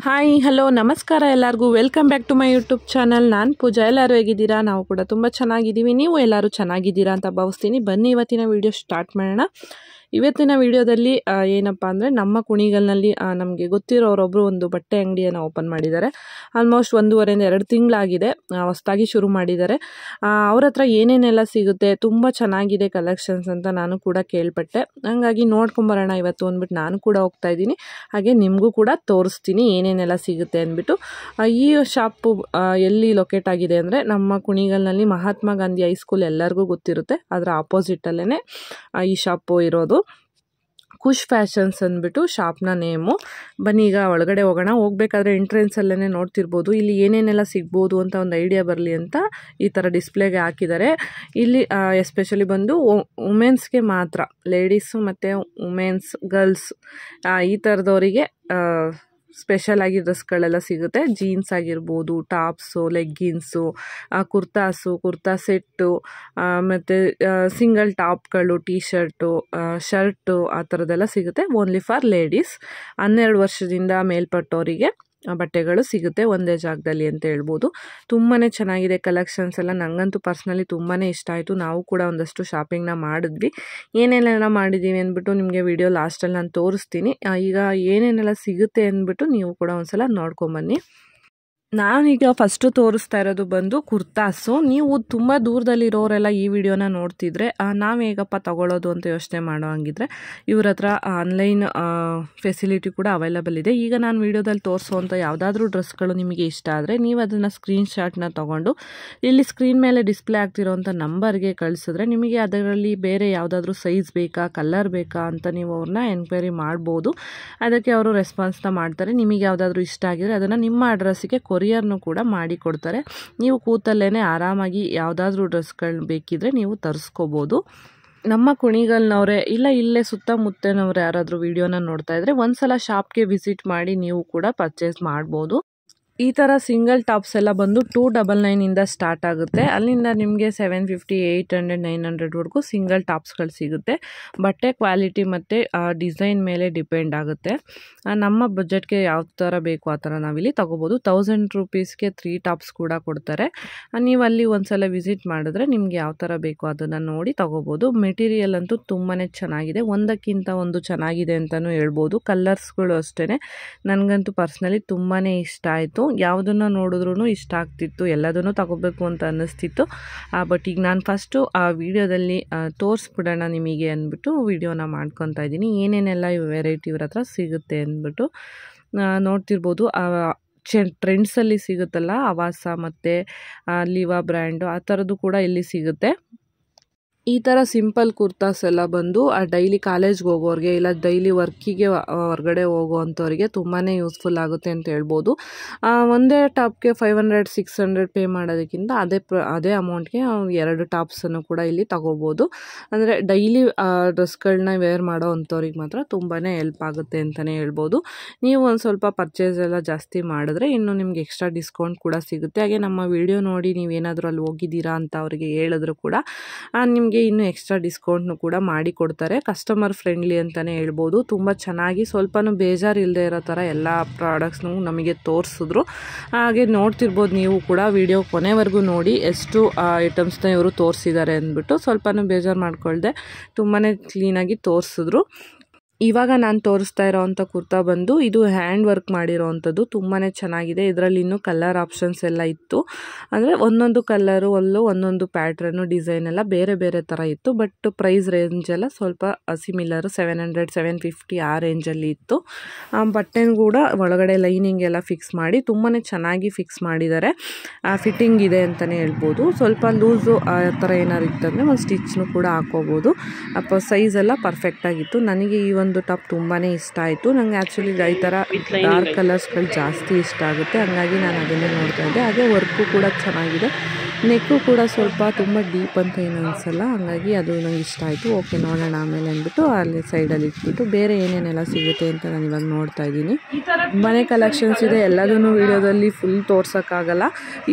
Hi hello ನಮಸ್ಕಾರ ಎಲ್ಲರಿಗೂ welcome back to my YouTube channel. ನಾನು ಪೂಜಾ. ಎಲ್ಲರೂ ಹೇಗಿದ್ದೀರಾ? ನಾವು ಕೂಡ ತುಂಬ ಚೆನ್ನಾಗಿದ್ದೀವಿ. ನೀವು ಎಲ್ಲರೂ ಚೆನ್ನಾಗಿದ್ದೀರಾ ಅಂತ ಭಾವಿಸ್ತೀನಿ. ಬನ್ನಿ ಇವತ್ತಿನ ವಿಡಿಯೋ ಸ್ಟಾರ್ಟ್ ಮಾಡೋಣ. ಇವತ್ತಿನ ವಿಡಿಯೋದಲ್ಲಿ ಏನಪ್ಪ ಅಂದರೆ ನಮ್ಮ ಕುಣಿಗಲ್ನಲ್ಲಿ ನಮಗೆ ಗೊತ್ತಿರೋರೊಬ್ಬರು ಒಂದು ಬಟ್ಟೆ ಅಂಗಡಿಯನ್ನು ಓಪನ್ ಮಾಡಿದ್ದಾರೆ. ಆಲ್ಮೋಸ್ಟ್ 1.5 2 ತಿಂಗಳಾಗಿದೆ, ಹೊಸದಾಗಿ ಶುರು ಮಾಡಿದ್ದಾರೆ. ಅವ್ರ ಹತ್ರ ಏನೇನೆಲ್ಲ ಸಿಗುತ್ತೆ, ತುಂಬ ಚೆನ್ನಾಗಿದೆ ಕಲೆಕ್ಷನ್ಸ್ ಅಂತ ನಾನು ಕೂಡ ಕೇಳ್ಪಟ್ಟೆ. ಹಾಗಾಗಿ ನೋಡ್ಕೊಂಬರೋಣ ಇವತ್ತು ಅಂದ್ಬಿಟ್ಟು ನಾನು ಕೂಡ ಹೋಗ್ತಾ ಇದ್ದೀನಿ. ಹಾಗೆ ನಿಮಗೂ ಕೂಡ ತೋರಿಸ್ತೀನಿ ಏನೇನೆಲ್ಲ ಸಿಗುತ್ತೆ ಅಂದ್ಬಿಟ್ಟು. ಈ ಶಾಪು ಎಲ್ಲಿ ಲೊಕೇಟ್ ಆಗಿದೆ ಅಂದರೆ ನಮ್ಮ ಕುಣಿಗಲ್ನಲ್ಲಿ ಮಹಾತ್ಮ ಗಾಂಧಿ ಹೈಸ್ಕೂಲ್ ಎಲ್ಲರಿಗೂ ಗೊತ್ತಿರುತ್ತೆ, ಅದರ ಆಪೋಸಿಟಲ್ಲೇ ಈ ಶಾಪು ಇರೋದು. ಖುಷ್ ಫ್ಯಾಷನ್ಸ್ ಅಂದ್ಬಿಟ್ಟು ಶಾಪ್ನ ನೇಮು. ಬನ್ನಿ ಈಗ ಒಳಗಡೆ ಹೋಗೋಣ. ಹೋಗ್ಬೇಕಾದ್ರೆ ಎಂಟ್ರೆನ್ಸಲ್ಲೇ ನೋಡ್ತಿರ್ಬೋದು ಇಲ್ಲಿ ಏನೇನೆಲ್ಲ ಸಿಗ್ಬೋದು ಅಂತ ಒಂದು ಐಡಿಯಾ ಬರಲಿ ಅಂತ ಈ ಥರ ಡಿಸ್ಪ್ಲೇಗೆ ಹಾಕಿದ್ದಾರೆ. ಇಲ್ಲಿ ಎಸ್ಪೆಷಲಿ ಬಂದು ವುಮೆನ್ಸ್ಗೆ ಮಾತ್ರ, ಲೇಡೀಸು ಮತ್ತು ವುಮೆನ್ಸ್, ಗರ್ಲ್ಸ್ ಈ ಥರದವರಿಗೆ ಸ್ಪೆಷಲ್ ಆಗಿ ಡ್ರೆಸ್ಗಳೆಲ್ಲ ಸಿಗುತ್ತೆ. ಜೀನ್ಸ್ ಆಗಿರ್ಬೋದು, ಟಾಪ್ಸು, ಲೆಗ್ಗಿನ್ಸು, ಕುರ್ತಾ ಸೆಟ್ಟು, ಮತ್ತು ಸಿಂಗಲ್ ಟಾಪ್ಗಳು, ಟೀ ಶರ್ಟು ಆ ಥರದ್ದೆಲ್ಲ ಸಿಗುತ್ತೆ. Only for ladies. 12 ವರ್ಷದಿಂದ ಮೇಲ್ಪಟ್ಟವರಿಗೆ ಬಟ್ಟೆಗಳು ಸಿಗುತ್ತೆ ಒಂದೇ ಜಾಗದಲ್ಲಿ ಅಂತ ಹೇಳ್ಬೋದು. ತುಂಬಾ ಚೆನ್ನಾಗಿದೆ ಕಲೆಕ್ಷನ್ಸ್ ಎಲ್ಲ. ನನಗಂತೂ ಪರ್ಸ್ನಲಿ ತುಂಬಾ ಇಷ್ಟ ಆಯಿತು. ನಾವು ಕೂಡ ಒಂದಷ್ಟು ಶಾಪಿಂಗ್ನ ಮಾಡಿದ್ವಿ. ಏನೇನೆಲ್ಲ ಮಾಡಿದ್ದೀವಿ ಅಂದ್ಬಿಟ್ಟು ನಿಮಗೆ ವಿಡಿಯೋ ಲಾಸ್ಟಲ್ಲಿ ನಾನು ತೋರಿಸ್ತೀನಿ. ಈಗ ಏನೇನೆಲ್ಲ ಸಿಗುತ್ತೆ ಅಂದ್ಬಿಟ್ಟು ನೀವು ಕೂಡ ಒಂದ್ಸಲ ನೋಡ್ಕೊಂಬನ್ನಿ. ನಾನೀಗ ಫಸ್ಟು ತೋರಿಸ್ತಾ ಇರೋದು ಬಂದು ಕುರ್ತಾಸು. ನೀವು ತುಂಬ ದೂರದಲ್ಲಿರೋರೆಲ್ಲ ಈ ವಿಡಿಯೋನ ನೋಡ್ತಿದ್ರೆ ನಾವು ಹೇಗಪ್ಪ ತಗೊಳ್ಳೋದು ಅಂತ ಯೋಚನೆ ಮಾಡೋ ಹಂಗಿದ್ರೆ ಇವ್ರ ಹತ್ರ ಆನ್ಲೈನ್ ಫೆಸಿಲಿಟಿ ಕೂಡ ಅವೈಲಬಲ್ ಇದೆ. ಈಗ ನಾನು ವಿಡಿಯೋದಲ್ಲಿ ತೋರಿಸೋವಂಥ ಯಾವುದಾದ್ರೂ ಡ್ರೆಸ್ಗಳು ನಿಮಗೆ ಇಷ್ಟ ಆದರೆ ನೀವು ಅದನ್ನು ಸ್ಕ್ರೀನ್ಶಾಟ್ನ ತೊಗೊಂಡು ಇಲ್ಲಿ ಸ್ಕ್ರೀನ್ ಮೇಲೆ ಡಿಸ್ಪ್ಲೇ ಆಗ್ತಿರೋವಂಥ ನಂಬರ್ಗೆ ಕಳಿಸಿದ್ರೆ ನಿಮಗೆ ಅದರಲ್ಲಿ ಬೇರೆ ಯಾವುದಾದ್ರೂ ಸೈಜ್ ಬೇಕಾ, ಕಲರ್ ಬೇಕಾ ಅಂತ ನೀವು ಅವ್ರನ್ನ ಎನ್ಕ್ವೈರಿ ಮಾಡ್ಬೋದು. ಅದಕ್ಕೆ ಅವರು ರೆಸ್ಪಾನ್ಸ್ನ ಮಾಡ್ತಾರೆ. ನಿಮಗೆ ಯಾವುದಾದ್ರೂ ಇಷ್ಟ ಆಗಿದ್ರೆ ಅದನ್ನು ನಿಮ್ಮ ಅಡ್ರೆಸ್ಸಿಗೆ ಕೊರಿಯರ್ನು ಕೂಡ ಮಾಡಿ ಕೊಡ್ತಾರೆ. ನೀವು ಕೂತಲ್ಲೇ ಆರಾಮಾಗಿ ಯಾವುದಾದ್ರೂ ಡ್ರೆಸ್ಗಳು ಬೇಕಿದ್ರೆ ನೀವು ತರಿಸ್ಕೋಬೋದು. ನಮ್ಮ ಕುಣಿಗಲ್ನವರೇ ಇಲ್ಲ ಇಲ್ಲೇ ಸುತ್ತಮುತ್ತನವ್ರು ಯಾರಾದರೂ ವಿಡಿಯೋನ ನೋಡ್ತಾ ಇದ್ರೆ ಒಂದ್ಸಲ ಶಾಪ್ಗೆ ವಿಸಿಟ್ ಮಾಡಿ ನೀವು ಕೂಡ ಪರ್ಚೇಸ್ ಮಾಡ್ಬೋದು. ಈ ಥರ ಸಿಂಗಲ್ ಟಾಪ್ಸ್ ಎಲ್ಲ ಬಂದು 299 ಸ್ಟಾರ್ಟ್ ಆಗುತ್ತೆ. ಅಲ್ಲಿಂದ ನಿಮಗೆ 750, 800, 900ವರೆಗೂ ಸಿಂಗಲ್ ಟಾಪ್ಸ್ಗಳು ಸಿಗುತ್ತೆ. ಬಟ್ಟೆ ಕ್ವಾಲಿಟಿ ಮತ್ತು ಡಿಸೈನ್ ಮೇಲೆ ಡಿಪೆಂಡ್ ಆಗುತ್ತೆ. ನಮ್ಮ ಬಜೆಟ್ಗೆ ಯಾವ ಥರ ಬೇಕು ಆ ಥರ ನಾವಿಲ್ಲಿ ತೊಗೋಬೋದು. 1000 ರೂಪೀಸ್ಗೆ 3 ಟಾಪ್ಸ್ ಕೂಡ ಕೊಡ್ತಾರೆ. ನೀವು ಅಲ್ಲಿ ಒಂದ್ಸಲ ವಿಸಿಟ್ ಮಾಡಿದ್ರೆ ನಿಮ್ಗೆ ಯಾವ ಥರ ಬೇಕು ಅದನ್ನು ನೋಡಿ ತೊಗೋಬೋದು. ಮೆಟೀರಿಯಲ್ ಅಂತೂ ತುಂಬಾ ಚೆನ್ನಾಗಿದೆ, ಒಂದಕ್ಕಿಂತ ಒಂದು ಚೆನ್ನಾಗಿದೆ ಅಂತಲೂ ಹೇಳ್ಬೋದು. ಕಲರ್ಸ್ಗಳು ಅಷ್ಟೇ ನನಗಂತೂ ಪರ್ಸ್ನಲಿ ತುಂಬಾ ಇಷ್ಟ ಆಯಿತು. ಯಾವುದನ್ನು ನೋಡಿದ್ರೂ ಇಷ್ಟ ಆಗ್ತಿತ್ತು, ಎಲ್ಲದನ್ನು ತಗೋಬೇಕು ಅಂತ ಅನ್ನಿಸ್ತಿತ್ತು. ಬಟ್ ಈಗ ನಾನು ಫಸ್ಟು ಆ ವಿಡಿಯೋದಲ್ಲಿ ತೋರಿಸ್ಬಿಡೋಣ ನಿಮಗೆ ಅಂದ್ಬಿಟ್ಟು ವಿಡಿಯೋನ ಮಾಡ್ಕೊತಾ ಇದ್ದೀನಿ. ಏನೇನೆಲ್ಲ ವೆರೈಟಿ ಇವ್ರ ಹತ್ರ ಸಿಗುತ್ತೆ ಅಂದ್ಬಿಟ್ಟು ನೋಡ್ತಿರ್ಬೋದು. ಟ್ರೆಂಡ್ಸಲ್ಲಿ ಸಿಗುತ್ತಲ್ಲ ಅವಾಸ ಮತ್ತು ಲಿವಾ ಬ್ರ್ಯಾಂಡು ಆ ಥರದ್ದು ಕೂಡ ಇಲ್ಲಿ ಸಿಗುತ್ತೆ. ಈ ಥರ ಸಿಂಪಲ್ ಕುರ್ತಾಸ್ ಎಲ್ಲ ಬಂದು ಡೈಲಿ ಕಾಲೇಜ್ಗೆ ಹೋಗೋರಿಗೆ ಇಲ್ಲ ಡೈಲಿ ವರ್ಕಿಗೆ ಹೊರಗಡೆ ಹೋಗೋವಂಥವ್ರಿಗೆ ತುಂಬಾ ಯೂಸ್ಫುಲ್ ಆಗುತ್ತೆ ಅಂತ ಹೇಳ್ಬೋದು. ಒಂದೇ ಟಾಪ್ಗೆ 500, 600 ಪೇ ಮಾಡೋದಕ್ಕಿಂತ ಅದೇ ಅಮೌಂಟ್ಗೆ 2 ಟಾಪ್ಸನ್ನು ಕೂಡ ಇಲ್ಲಿ ತಗೋಬೋದು. ಅಂದರೆ ಡೈಲಿ ಡ್ರೆಸ್ಗಳನ್ನ ವೇರ್ ಮಾಡೋ ಅಂಥವ್ರಿಗೆ ಮಾತ್ರ ತುಂಬಾ ಹೆಲ್ಪ್ ಆಗುತ್ತೆ ಅಂತಲೇ ಹೇಳ್ಬೋದು. ನೀವು ಒಂದು ಸ್ವಲ್ಪ ಪರ್ಚೇಸ್ ಎಲ್ಲ ಜಾಸ್ತಿ ಮಾಡಿದ್ರೆ ಇನ್ನು ನಿಮ್ಗೆ ಎಕ್ಸ್ಟ್ರಾ ಡಿಸ್ಕೌಂಟ್ ಕೂಡ ಸಿಗುತ್ತೆ. ಹಾಗೆ ನಮ್ಮ ವಿಡಿಯೋ ನೋಡಿ ನೀವೇನಾದರೂ ಅಲ್ಲಿ ಹೋಗಿದ್ದೀರಾ ಅಂತ ಅವರಿಗೆ ಹೇಳಿದ್ರು ಕೂಡ ನಿಮಗೆ ಇನ್ನೂ ಎಕ್ಸ್ಟ್ರಾ ಡಿಸ್ಕೌಂಟ್ನು ಕೂಡ ಮಾಡಿ ಕೊಡ್ತಾರೆ. ಕಸ್ಟಮರ್ ಫ್ರೆಂಡ್ಲಿ ಅಂತಲೇ ಹೇಳ್ಬೋದು. ತುಂಬ ಚೆನ್ನಾಗಿ ಸ್ವಲ್ಪನೂ ಬೇಜಾರು ಇಲ್ಲದೆ ಇರೋ ಥರ ಎಲ್ಲ ಪ್ರಾಡಕ್ಟ್ಸ್ನು ನಮಗೆ ತೋರಿಸಿದ್ರು. ಹಾಗೆ ನೋಡ್ತಿರ್ಬೋದು ನೀವು ಕೂಡ ವಿಡಿಯೋ ಕೊನೆವರೆಗೂ ನೋಡಿ ಎಷ್ಟು ಐಟಮ್ಸ್ನ ಇವರು ತೋರಿಸಿದ್ದಾರೆ ಅಂದ್ಬಿಟ್ಟು. ಸ್ವಲ್ಪನೂ ಬೇಜಾರು ಮಾಡ್ಕೊಳ್ದೆ ತುಂಬಾ ಕ್ಲೀನಾಗಿ ತೋರಿಸಿದ್ರು. ಇವಾಗ ನಾನು ತೋರಿಸ್ತಾ ಇರೋವಂಥ ಕುರ್ತಾ ಬಂದು ಇದು ಹ್ಯಾಂಡ್ ವರ್ಕ್ ಮಾಡಿರೋವಂಥದ್ದು. ತುಂಬಾ ಚೆನ್ನಾಗಿದೆ. ಇದರಲ್ಲಿ ಇನ್ನೂ ಕಲರ್ ಆಪ್ಷನ್ಸ್ ಎಲ್ಲ ಇತ್ತು. ಅಂದರೆ ಒಂದೊಂದು ಕಲರು ಒಂದೊಂದು ಪ್ಯಾಟ್ರನ್ನು ಡಿಸೈನ್ ಎಲ್ಲ ಬೇರೆ ಬೇರೆ ಥರ ಇತ್ತು. ಬಟ್ ಪ್ರೈಸ್ ರೇಂಜ್ ಎಲ್ಲ ಸ್ವಲ್ಪ ಸಿಮಿಲರು 700, 750 ಆ ರೇಂಜಲ್ಲಿ ಇತ್ತು. ಬಟ್ಟೆನೂ ಕೂಡ ಒಳಗಡೆ ಲೈನಿಂಗ್ ಎಲ್ಲ ಫಿಕ್ಸ್ ಮಾಡಿ ತುಂಬಾ ಚೆನ್ನಾಗಿ ಫಿಕ್ಸ್ ಮಾಡಿದ್ದಾರೆ. ಫಿಟ್ಟಿಂಗ್ ಇದೆ ಅಂತಲೇ ಹೇಳ್ಬೋದು. ಸ್ವಲ್ಪ ಲೂಸು ಆ ಥರ ಏನಾರು ಇತ್ತಂದರೆ ಒಂದು ಸ್ಟಿಚ್ನು ಕೂಡ ಹಾಕೋಬೋದು. ಸೈಜ್ ಎಲ್ಲ ಪರ್ಫೆಕ್ಟಾಗಿತ್ತು. ನನಗೆ ಈ ಒಂದು ಟಾಪ್ ತುಂಬಾ ಇಷ್ಟ ಆಯಿತು. ನನಗೆ ಆ್ಯಕ್ಚುಲಿ ಈ ಥರ ಡಾರ್ಕ್ ಕಲರ್ಸ್ಗಳು ಜಾಸ್ತಿ ಇಷ್ಟ ಆಗುತ್ತೆ, ಹಾಗಾಗಿ ನಾನು ಅದನ್ನೇ ನೋಡ್ತಾ ಇದ್ದೆ. ಹಾಗೆ ವರ್ಕು ಕೂಡ ಚೆನ್ನಾಗಿದೆ. ನೆಕ್ಕು ಕೂಡ ಸ್ವಲ್ಪ ತುಂಬ ಡೀಪ್ ಅಂತ ಏನು ಅನಿಸಲ್ಲ, ಹಾಗಾಗಿ ಅದು ನನಗೆ ಇಷ್ಟ ಆಯಿತು. ಓಕೆ ನೋಡೋಣ ಆಮೇಲೆ ಅಂದ್ಬಿಟ್ಟು ಅಲ್ಲಿ ಸೈಡಲ್ಲಿ ಇಟ್ಬಿಟ್ಟು ಬೇರೆ ಏನೇನೆಲ್ಲ ಸಿಗುತ್ತೆ ಅಂತ ನಾನು ಇವಾಗ ನೋಡ್ತಾ ಇದ್ದೀನಿ. ತುಂಬಾ ಕಲೆಕ್ಷನ್ಸ್ ಇದೆ, ಎಲ್ಲದೂ ವೀಡಿಯೋದಲ್ಲಿ ಫುಲ್ ತೋರ್ಸೋಕ್ಕಾಗಲ್ಲ.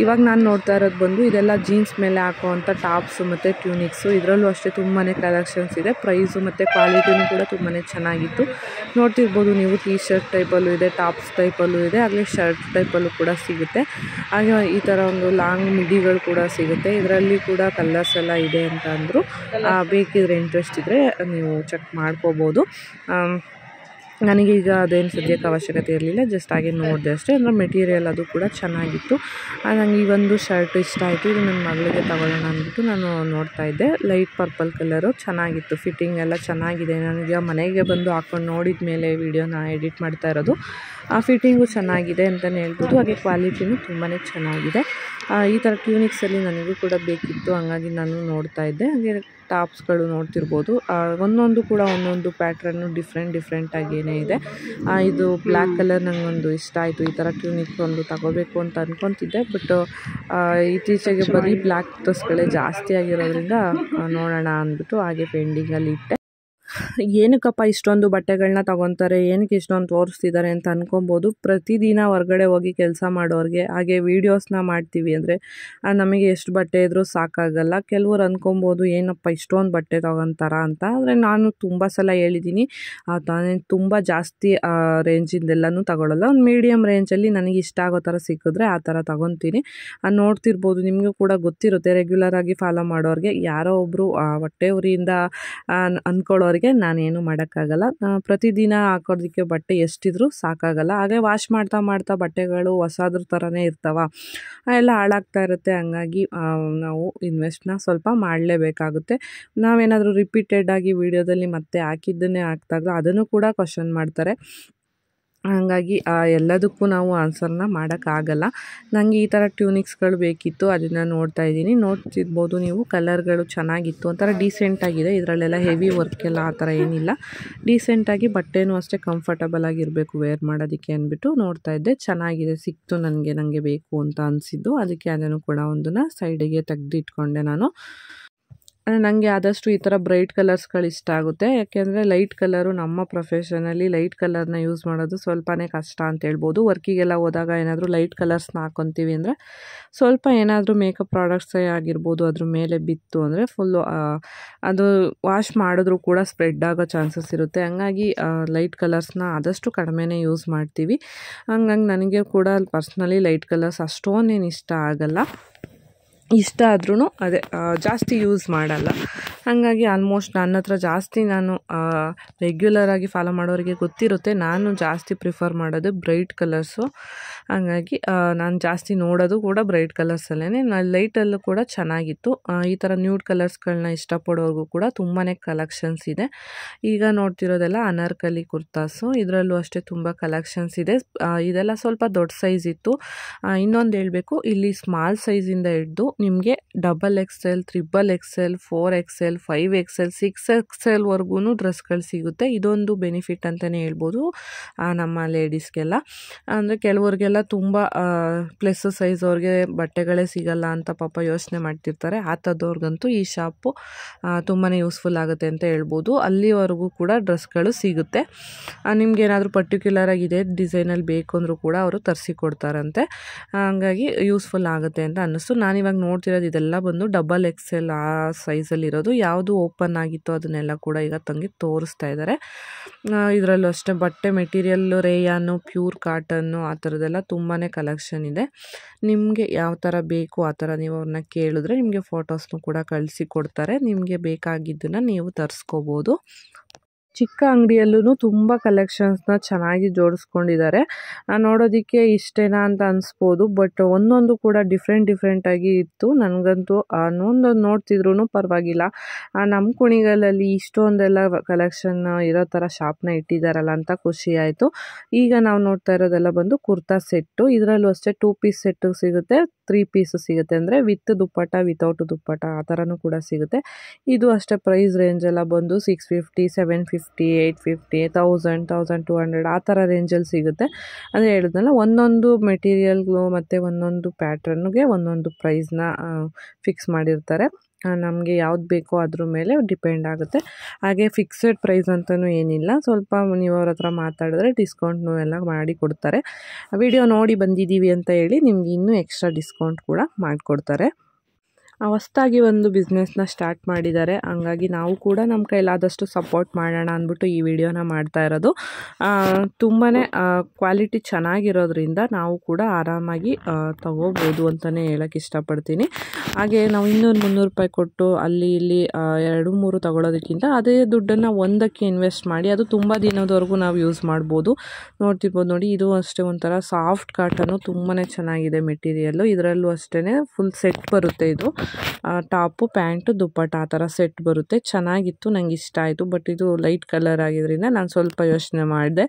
ಇವಾಗ ನಾನು ನೋಡ್ತಾ ಇರೋದು ಬಂದು ಇದೆಲ್ಲ ಜೀನ್ಸ್ ಮೇಲೆ ಹಾಕುವಂಥ ಟಾಪ್ಸು ಮತ್ತು ಟ್ಯೂನಿಕ್ಸು. ಇದರಲ್ಲೂ ಅಷ್ಟೇ ತುಂಬಾ ಕಲೆಕ್ಷನ್ಸ್ ಇದೆ. ಪ್ರೈಸು ಮತ್ತು ಕ್ವಾಲಿಟಿನೂ ಕೂಡ ತುಂಬಾ ಚೆನ್ನಾಗಿತ್ತು. ನೋಡ್ತಿರ್ಬೋದು ನೀವು, ಟೀ ಶರ್ಟ್ ಟೈಪಲ್ಲೂ ಇದೆ, ಟಾಪ್ಸ್ ಟೈಪಲ್ಲೂ ಇದೆ, ಹಾಗೆ ಶರ್ಟ್ ಟೈಪಲ್ಲೂ ಕೂಡ ಸಿಗುತ್ತೆ. ಹಾಗೆ ಈ ಥರ ಒಂದು ಲಾಂಗ್ ಮಿಡಿಗಳು ಕೂಡ ಸಿಗುತ್ತೆ. ಇದರಲ್ಲಿ ಕೂಡ ಕಲರ್ಸ್ ಎಲ್ಲ ಇದೆ ಅಂತ ಅಂದರು. ಬೇಕಿದ್ರೆ ಇಂಟ್ರೆಸ್ಟ್ ಇದ್ದರೆ ನೀವು ಚೆಕ್ ಮಾಡ್ಕೋಬೋದು. ನನಗೀಗ ಅದೇನು ಸದ್ಯಕ್ಕೆ ಅವಶ್ಯಕತೆ ಇರಲಿಲ್ಲ, ಜಸ್ಟ್ ಹಾಗೆ ನೋಡಿದೆ ಅಷ್ಟೇ. ಅಂದರೆ ಮೆಟೀರಿಯಲ್ ಅದು ಕೂಡ ಚೆನ್ನಾಗಿತ್ತು. ನನಗೆ ಈ ಒಂದು ಶರ್ಟ್ ಇಷ್ಟ ಆಯಿತು. ಇದು ನನ್ನ ಮಗಳಿಗೆ ತಗೊಳ್ಳೋಣ ಅಂದ್ಬಿಟ್ಟು ನಾನು ನೋಡ್ತಾ ಇದ್ದೆ. ಲೈಟ್ ಪರ್ಪಲ್ ಕಲರು ಚೆನ್ನಾಗಿತ್ತು, ಫಿಟ್ಟಿಂಗ್ ಎಲ್ಲ ಚೆನ್ನಾಗಿದೆ. ನನಗೆ ಮನೆಗೆ ಬಂದು ಹಾಕ್ಕೊಂಡು ನೋಡಿದ ಮೇಲೆ ವಿಡಿಯೋನ ಎಡಿಟ್ ಮಾಡ್ತಾ ಇರೋದು. ಆ ಫಿಟ್ಟಿಂಗು ಚೆನ್ನಾಗಿದೆ ಅಂತಲೇ ಹೇಳ್ಬೋದು. ಹಾಗೆ ಕ್ವಾಲಿಟಿನೂ ತುಂಬಾ ಚೆನ್ನಾಗಿದೆ. ಈ ಥರ ಟ್ಯೂನಿಕ್ಸಲ್ಲಿ ನನಗೂ ಕೂಡ ಬೇಕಿತ್ತು, ಹಾಗಾಗಿ ನಾನು ನೋಡ್ತಾ ಇದ್ದೆ. ಹಾಗೆ ಟಾಪ್ಸ್ಗಳು ನೋಡ್ತಿರ್ಬೋದು, ಒಂದೊಂದು ಕೂಡ ಒಂದೊಂದು ಪ್ಯಾಟ್ರನ್ನು ಡಿಫ್ರೆಂಟಾಗೇನೇ ಇದೆ. ಇದು ಬ್ಲ್ಯಾಕ್ ಕಲರ್ ನನಗೊಂದು ಇಷ್ಟ ಆಯಿತು. ಈ ಥರ ಟ್ಯೂನಿಕ್ ಒಂದು ತಗೋಬೇಕು ಅಂತ ಅಂದ್ಕೊತಿದ್ದೆ, ಬಟ್ ಇತ್ತೀಚೆಗೆ ಬರೀ ಬ್ಲ್ಯಾಕ್ ಡ್ರೆಸ್ಗಳೇ ಜಾಸ್ತಿ ಆಗಿರೋದ್ರಿಂದ ನೋಡೋಣ ಅಂದ್ಬಿಟ್ಟು ಹಾಗೆ ಪೆಂಡಿಂಗಲ್ಲಿ ಇಟ್ಟೆ. ಏನಕ್ಕಪ್ಪ ಇಷ್ಟೊಂದು ಬಟ್ಟೆಗಳನ್ನ ತಗೊತಾರೆ, ಏನಕ್ಕೆ ಇಷ್ಟೊಂದು ತೋರಿಸ್ತಿದ್ದಾರೆ ಅಂತ ಅನ್ಕೊಬೋದು. ಪ್ರತಿದಿನ ಹೊರಗಡೆ ಹೋಗಿ ಕೆಲಸ ಮಾಡೋರಿಗೆ, ಹಾಗೆ ವೀಡಿಯೋಸ್ನ ಮಾಡ್ತೀವಿ ಅಂದರೆ ನಮಗೆ ಎಷ್ಟು ಬಟ್ಟೆ ಇದ್ರೂ ಸಾಕಾಗಲ್ಲ. ಕೆಲವ್ರು ಅಂದ್ಕೊಬೋದು ಏನಪ್ಪ ಇಷ್ಟೊಂದು ಬಟ್ಟೆ ತಗೊತಾರ ಅಂತ. ಆದರೆ ನಾನು ತುಂಬ ಸಲ ಹೇಳಿದ್ದೀನಿ, ನಾನು ತುಂಬ ಜಾಸ್ತಿ ರೇಂಜಿಂದೆಲ್ಲನೂ ತಗೊಳ್ಳಲ್ಲ. ಒಂದು ಮೀಡಿಯಮ್ ರೇಂಜಲ್ಲಿ ನನಗೆ ಇಷ್ಟ ಆಗೋ ಥರ ಸಿಕ್ಕಿದ್ರೆ ಆ ಥರ ತಗೊತೀನಿ. ನೋಡ್ತಿರ್ಬೋದು, ನಿಮಗೂ ಕೂಡ ಗೊತ್ತಿರುತ್ತೆ, ರೆಗ್ಯುಲರಾಗಿ ಫಾಲೋ ಮಾಡೋರಿಗೆ. ಯಾರೋ ಒಬ್ಬರು ಹೊಟ್ಟೆ ಉರಿಯಿಂದ ಅಂದ್ಕೊಳ್ಳೋರಿಗೆ ನಾನೇನು ಮಾಡೋಕ್ಕಾಗಲ್ಲ. ಪ್ರತಿದಿನ ಹಾಕೋದಕ್ಕೆ ಬಟ್ಟೆ ಎಷ್ಟಿದ್ರೂ ಸಾಕಾಗಲ್ಲ. ಹಾಗೆ ವಾಶ್ ಮಾಡ್ತಾ ಬಟ್ಟೆಗಳು ಹೊಸದ್ರ ಥರನೇ ಇರ್ತಾವ, ಎಲ್ಲ ಹಾಳಾಗ್ತಾ ಇರುತ್ತೆ. ಹಂಗಾಗಿ ನಾವು ಇನ್ವೆಸ್ಟ್ನ ಸ್ವಲ್ಪ ಮಾಡಲೇಬೇಕಾಗುತ್ತೆ. ನಾವೇನಾದರೂ ರಿಪೀಟೆಡಾಗಿ ವೀಡಿಯೋದಲ್ಲಿ ಮತ್ತೆ ಹಾಕಿದ್ದನ್ನೇ ಹಾಕಿದಾಗ ಅದನ್ನು ಕೂಡ ಕ್ವಶನ್ ಮಾಡ್ತಾರೆ. ಹಾಗಾಗಿ ಎಲ್ಲದಕ್ಕೂ ನಾವು ಆನ್ಸರ್ನ ಮಾಡೋಕ್ಕಾಗಲ್ಲ. ನನಗೆ ಈ ಥರ ಟ್ಯೂನಿಕ್ಸ್ಗಳು ಬೇಕಿತ್ತು, ಅದನ್ನು ನೋಡ್ತಾ ಇದ್ದೀನಿ. ನೋಡ್ತಿರ್ಬೋದು ನೀವು, ಕಲರ್ಗಳು ಚೆನ್ನಾಗಿತ್ತು, ಒಂಥರ ಡೀಸೆಂಟಾಗಿದೆ. ಇದರಲ್ಲೆಲ್ಲ ಹೆವಿ ವರ್ಕೆಲ್ಲ ಆ ಥರ ಏನಿಲ್ಲ, ಡೀಸೆಂಟಾಗಿ ಬಟ್ಟೆನೂ ಅಷ್ಟೇ ಕಂಫರ್ಟಬಲ್ ಆಗಿರಬೇಕು ವೇರ್ ಮಾಡೋದಕ್ಕೆ ಅಂದ್ಬಿಟ್ಟು ನೋಡ್ತಾ ಇದ್ದೆ. ಚೆನ್ನಾಗಿದೆ, ಸಿಕ್ತು ನನಗೆ ಬೇಕು ಅಂತ ಅನಿಸಿದ್ದು. ಅದಕ್ಕೆ ಅದನ್ನು ಕೂಡ ಒಂದನ್ನು ಸೈಡಿಗೆ ತೆಗೆದಿಟ್ಕೊಂಡೆ ನಾನು. ನನಗೆ ಆದಷ್ಟು ಈ ಥರ ಬ್ರೈಟ್ ಕಲರ್ಸ್ಗಳು ಇಷ್ಟ ಆಗುತ್ತೆ. ಯಾಕೆಂದರೆ ಲೈಟ್ ಕಲರು ನಮ್ಮ ಪ್ರೊಫೆಷನಲ್ಲಿ ಲೈಟ್ ಕಲರ್ನ ಯೂಸ್ ಮಾಡೋದು ಸ್ವಲ್ಪನೇ ಕಷ್ಟ ಅಂತ ಹೇಳ್ಬೋದು. ವರ್ಕಿಗೆಲ್ಲ ಹೋದಾಗ ಏನಾದರೂ ಲೈಟ್ ಕಲರ್ಸ್ನ ಹಾಕ್ಕೊತೀವಿ ಅಂದರೆ ಸ್ವಲ್ಪ ಏನಾದರೂ ಮೇಕಪ್ ಪ್ರಾಡಕ್ಟ್ಸೇ ಆಗಿರ್ಬೋದು ಅದ್ರ ಮೇಲೆ ಬಿತ್ತು ಅಂದರೆ ಫುಲ್ಲು ಅದು ವಾಶ್ ಮಾಡಿದ್ರೂ ಕೂಡ ಸ್ಪ್ರೆಡ್ ಆಗೋ ಚಾನ್ಸಸ್ ಇರುತ್ತೆ. ಹಂಗಾಗಿ ಲೈಟ್ ಕಲರ್ಸ್ನ ಆದಷ್ಟು ಕಡಿಮೆನೇ ಯೂಸ್ ಮಾಡ್ತೀವಿ. ಹಂಗಾಗಿ ನನಗೆ ಕೂಡ ಪರ್ಸ್ನಲಿ ಲೈಟ್ ಕಲರ್ಸ್ ಅಷ್ಟೊಂದೇನು ಇಷ್ಟ ಆಗಲ್ಲ. ಇಷ್ಟ ಆದ್ರೂ ಅದೇ ಜಾಸ್ತಿ ಯೂಸ್ ಮಾಡಲ್ಲ. ಹಾಗಾಗಿ ಆಲ್ಮೋಸ್ಟ್ ನನ್ನ ಹತ್ರ ಜಾಸ್ತಿ ನಾನು ರೆಗ್ಯುಲರಾಗಿ ಫಾಲೋ ಮಾಡೋರಿಗೆ ಗೊತ್ತಿರುತ್ತೆ, ನಾನು ಜಾಸ್ತಿ ಪ್ರಿಫರ್ ಮಾಡೋದು ಬ್ರೈಟ್ ಕಲರ್ಸು. ಹಾಗಾಗಿ ನಾನು ಜಾಸ್ತಿ ನೋಡೋದು ಕೂಡ ಬ್ರೈಟ್ ಕಲರ್ಸಲ್ಲೇ. ಲೈಟಲ್ಲೂ ಕೂಡ ಚೆನ್ನಾಗಿತ್ತು. ಈ ಥರ ನ್ಯೂಡ್ ಕಲರ್ಸ್ಗಳನ್ನ ಇಷ್ಟಪಡೋರ್ಗೂ ಕೂಡ ತುಂಬಾ ಕಲೆಕ್ಷನ್ಸ್ ಇದೆ. ಈಗ ನೋಡ್ತಿರೋದೆಲ್ಲ ಅನಾರ್ಕಲಿ ಕುರ್ತಾಸು, ಇದರಲ್ಲೂ ಅಷ್ಟೇ ತುಂಬ ಕಲೆಕ್ಷನ್ಸ್ ಇದೆ. ಇದೆಲ್ಲ ಸ್ವಲ್ಪ ದೊಡ್ಡ ಸೈಜ್ ಇತ್ತು. ಇನ್ನೊಂದು ಹೇಳಬೇಕು, ಇಲ್ಲಿ ಸ್ಮಾಲ್ ಸೈಜಿಂದ ಹಿಡಿದು ನಿಮಗೆ XXL, XXL, 4XL, 5XL, 6XLವರೆಗೂ ಡ್ರೆಸ್ಗಳು ಸಿಗುತ್ತೆ. ಇದೊಂದು ಬೆನಿಫಿಟ್ ಅಂತಲೇ ಹೇಳ್ಬೋದು ನಮ್ಮ ಲೇಡೀಸ್ಗೆಲ್ಲ. ಅಂದರೆ ಕೆಲವ್ರಿಗೆಲ್ಲ ತುಂಬ ಪ್ಲಸ್ ಸೈಜ್ ಅವ್ರಿಗೆ ಬಟ್ಟೆಗಳೇ ಸಿಗಲ್ಲ ಅಂತ ಪಾಪ ಯೋಚನೆ ಮಾಡ್ತಿರ್ತಾರೆ. ಆ ಥರದವ್ರಿಗಂತೂ ಈ ಶಾಪು ತುಂಬಾ ಯೂಸ್ಫುಲ್ ಆಗುತ್ತೆ ಅಂತ ಹೇಳ್ಬೋದು. ಅಲ್ಲಿವರೆಗೂ ಕೂಡ ಡ್ರೆಸ್ಗಳು ಸಿಗುತ್ತೆ. ನಿಮ್ಗೇನಾದರೂ ಪರ್ಟಿಕ್ಯುಲರಾಗಿ ಇದೇ ಡಿಸೈನಲ್ಲಿ ಬೇಕು ಅಂದರೂ ಕೂಡ ಅವರು ತರಿಸಿಕೊಡ್ತಾರಂತೆ. ಹಾಗಾಗಿ ಯೂಸ್ಫುಲ್ ಆಗುತ್ತೆ ಅಂತ ಅನ್ನಿಸ್ತು. ನಾನಿವಾಗ ನೋಡ್ತಿರೋದು ಇದೆಲ್ಲ ಬಂದು XXL ಆ ಸೈಜಲ್ಲಿರೋದು. ಯಾವುದು ಓಪನ್ ಆಗಿತ್ತು ಅದನ್ನೆಲ್ಲ ಕೂಡ ಈಗ ತಂಗಿ ತೋರಿಸ್ತಾ ಇದ್ದಾರೆ. ಇದರಲ್ಲೂ ಅಷ್ಟೇ ಬಟ್ಟೆ ಮೆಟೀರಿಯಲ್ಲು ರೇಯಾನು, ಪ್ಯೂರ್ ಕಾಟನ್ನು ಆ ಥರದ್ದೆಲ್ಲ ತುಂಬಾ ಕಲೆಕ್ಷನ್ ಇದೆ. ನಿಮಗೆ ಯಾವ ಥರ ಬೇಕು ಆ ಥರ ನೀವು ಅವ್ರನ್ನ ಕೇಳಿದ್ರೆ ನಿಮಗೆ ಫೋಟೋಸ್ನು ಕೂಡ ಕಳಿಸಿ ಕೊಡ್ತಾರೆ. ನಿಮಗೆ ಬೇಕಾಗಿದ್ದನ್ನು ನೀವು ತರಿಸ್ಕೋಬೋದು. ಚಿಕ್ಕ ಅಂಗಡಿಯಲ್ಲೂ ತುಂಬ ಕಲೆಕ್ಷನ್ಸ್ನ ಚೆನ್ನಾಗಿ ಜೋಡಿಸ್ಕೊಂಡಿದ್ದಾರೆ. ನೋಡೋದಕ್ಕೆ ಇಷ್ಟೇನಾ ಅಂತ ಅನಿಸ್ಬೋದು, ಬಟ್ ಒಂದೊಂದು ಕೂಡ ಡಿಫ್ರೆಂಟಾಗಿ ಇತ್ತು. ನನಗಂತೂ ಒಂದೊಂದು ನೋಡ್ತಿದ್ರೂ ಪರವಾಗಿಲ್ಲ, ನಮ್ಮ ಕುಣಿಗಲಲ್ಲಿ ಇಷ್ಟೊಂದೆಲ್ಲ ಕಲೆಕ್ಷನ್ ಇರೋ ಥರ ಶಾಪ್ನ ಇಟ್ಟಿದ್ದಾರಲ್ಲ ಅಂತ ಖುಷಿ ಆಯಿತು. ಈಗ ನಾವು ನೋಡ್ತಾ ಇರೋದೆಲ್ಲ ಬಂದು ಕುರ್ತಾ ಸೆಟ್ಟು. ಇದರಲ್ಲೂ ಅಷ್ಟೇ 2 ಪೀಸ್ ಸೆಟ್ಟು ಸಿಗುತ್ತೆ, 3 ಪೀಸು ಸಿಗುತ್ತೆ. ಅಂದರೆ ವಿತ್ ದುಪ್ಪಟ್ಟ, ವಿತೌಟ್ ದುಪ್ಪಟ್ಟ ಆ ಥರನೂ ಕೂಡ ಸಿಗುತ್ತೆ. ಇದು ಅಷ್ಟೇ ಪ್ರೈಸ್ ರೇಂಜ್ ಎಲ್ಲ ಬಂದು 650, 750, 850, 1000, 1200 ಆ ಥರ ರೇಂಜಲ್ಲಿ ಸಿಗುತ್ತೆ. ಅಂದರೆ ಹೇಳಿದ್ನಲ್ಲ, ಒಂದೊಂದು ಮೆಟೀರಿಯಲ್ಗೂ ಮತ್ತು ಒಂದೊಂದು ಪ್ಯಾಟ್ರನ್ಗೆ ಒಂದೊಂದು ಪ್ರೈಸ್ನ ಫಿಕ್ಸ್ ಮಾಡಿರ್ತಾರೆ. ನಮಗೆ ಯಾವ್ದು ಬೇಕೋ ಅದ್ರ ಮೇಲೆ ಡಿಪೆಂಡ್ ಆಗುತ್ತೆ. ಹಾಗೆ ಫಿಕ್ಸೆಡ್ ಪ್ರೈಸ್ ಅಂತಲೂ ಏನಿಲ್ಲ, ಸ್ವಲ್ಪ ನೀವು ಅವ್ರ ಹತ್ರ ಮಾತಾಡಿದ್ರೆ ಡಿಸ್ಕೌಂಟ್ನು ಎಲ್ಲ ಮಾಡಿ ಕೊಡ್ತಾರೆ. ವಿಡಿಯೋ ನೋಡಿ ಬಂದಿದ್ದೀವಿ ಅಂತ ಹೇಳಿ ನಿಮ್ಗೆ ಇನ್ನೂ ಎಕ್ಸ್ಟ್ರಾ ಡಿಸ್ಕೌಂಟ್ ಕೂಡ ಮಾಡಿಕೊಡ್ತಾರೆ. ಹೊಸದಾಗಿ ಒಂದು ಬಿಸ್ನೆಸ್ನ ಸ್ಟಾರ್ಟ್ ಮಾಡಿದ್ದಾರೆ. ಹಂಗಾಗಿ ನಾವು ಕೂಡ ನಮ್ಮ ಕೈಲಾದಷ್ಟು ಸಪೋರ್ಟ್ ಮಾಡೋಣ ಅಂದ್ಬಿಟ್ಟು ಈ ವಿಡಿಯೋನ ಮಾಡ್ತಾ ಇರೋದು. ತುಂಬಾ ಕ್ವಾಲಿಟಿ ಚೆನ್ನಾಗಿರೋದ್ರಿಂದ ನಾವು ಕೂಡ ಆರಾಮಾಗಿ ತಗೋಬೋದು ಅಂತಲೇ ಹೇಳೋಕ್ಕೆ ಇಷ್ಟಪಡ್ತೀನಿ. ಹಾಗೆ ನಾವು 200-300 ರೂಪಾಯಿ ಕೊಟ್ಟು ಅಲ್ಲಿ ಇಲ್ಲಿ 2-3 ತಗೊಳ್ಳೋದಕ್ಕಿಂತ ಅದೇ ದುಡ್ಡನ್ನು ಒಂದಕ್ಕೆ ಇನ್ವೆಸ್ಟ್ ಮಾಡಿ ಅದು ತುಂಬ ದಿನದವರೆಗೂ ನಾವು ಯೂಸ್ ಮಾಡ್ಬೋದು. ನೋಡ್ತಿರ್ಬೋದು ನೋಡಿ, ಇದು ಅಷ್ಟೇ ಒಂಥರ ಸಾಫ್ಟ್ ಕಾಟನು, ತುಂಬಾ ಚೆನ್ನಾಗಿದೆ ಮೆಟೀರಿಯಲ್ಲು. ಇದರಲ್ಲೂ ಅಷ್ಟೇ ಫುಲ್ ಸೆಟ್ ಬರುತ್ತೆ. ಇದು ಟಾಪು ಪ್ಯಾಂಟು ದುಪ್ಪಟ್ಟ ಆ ಥರ ಸೆಟ್ ಬರುತ್ತೆ. ಚೆನ್ನಾಗಿತ್ತು, ನಂಗೆ ಇಷ್ಟ ಆಯಿತು. ಬಟ್ ಇದು ಲೈಟ್ ಕಲರ್ ಆಗಿದ್ದರಿಂದ ನಾನು ಸ್ವಲ್ಪ ಯೋಚನೆ ಮಾಡಿದೆ.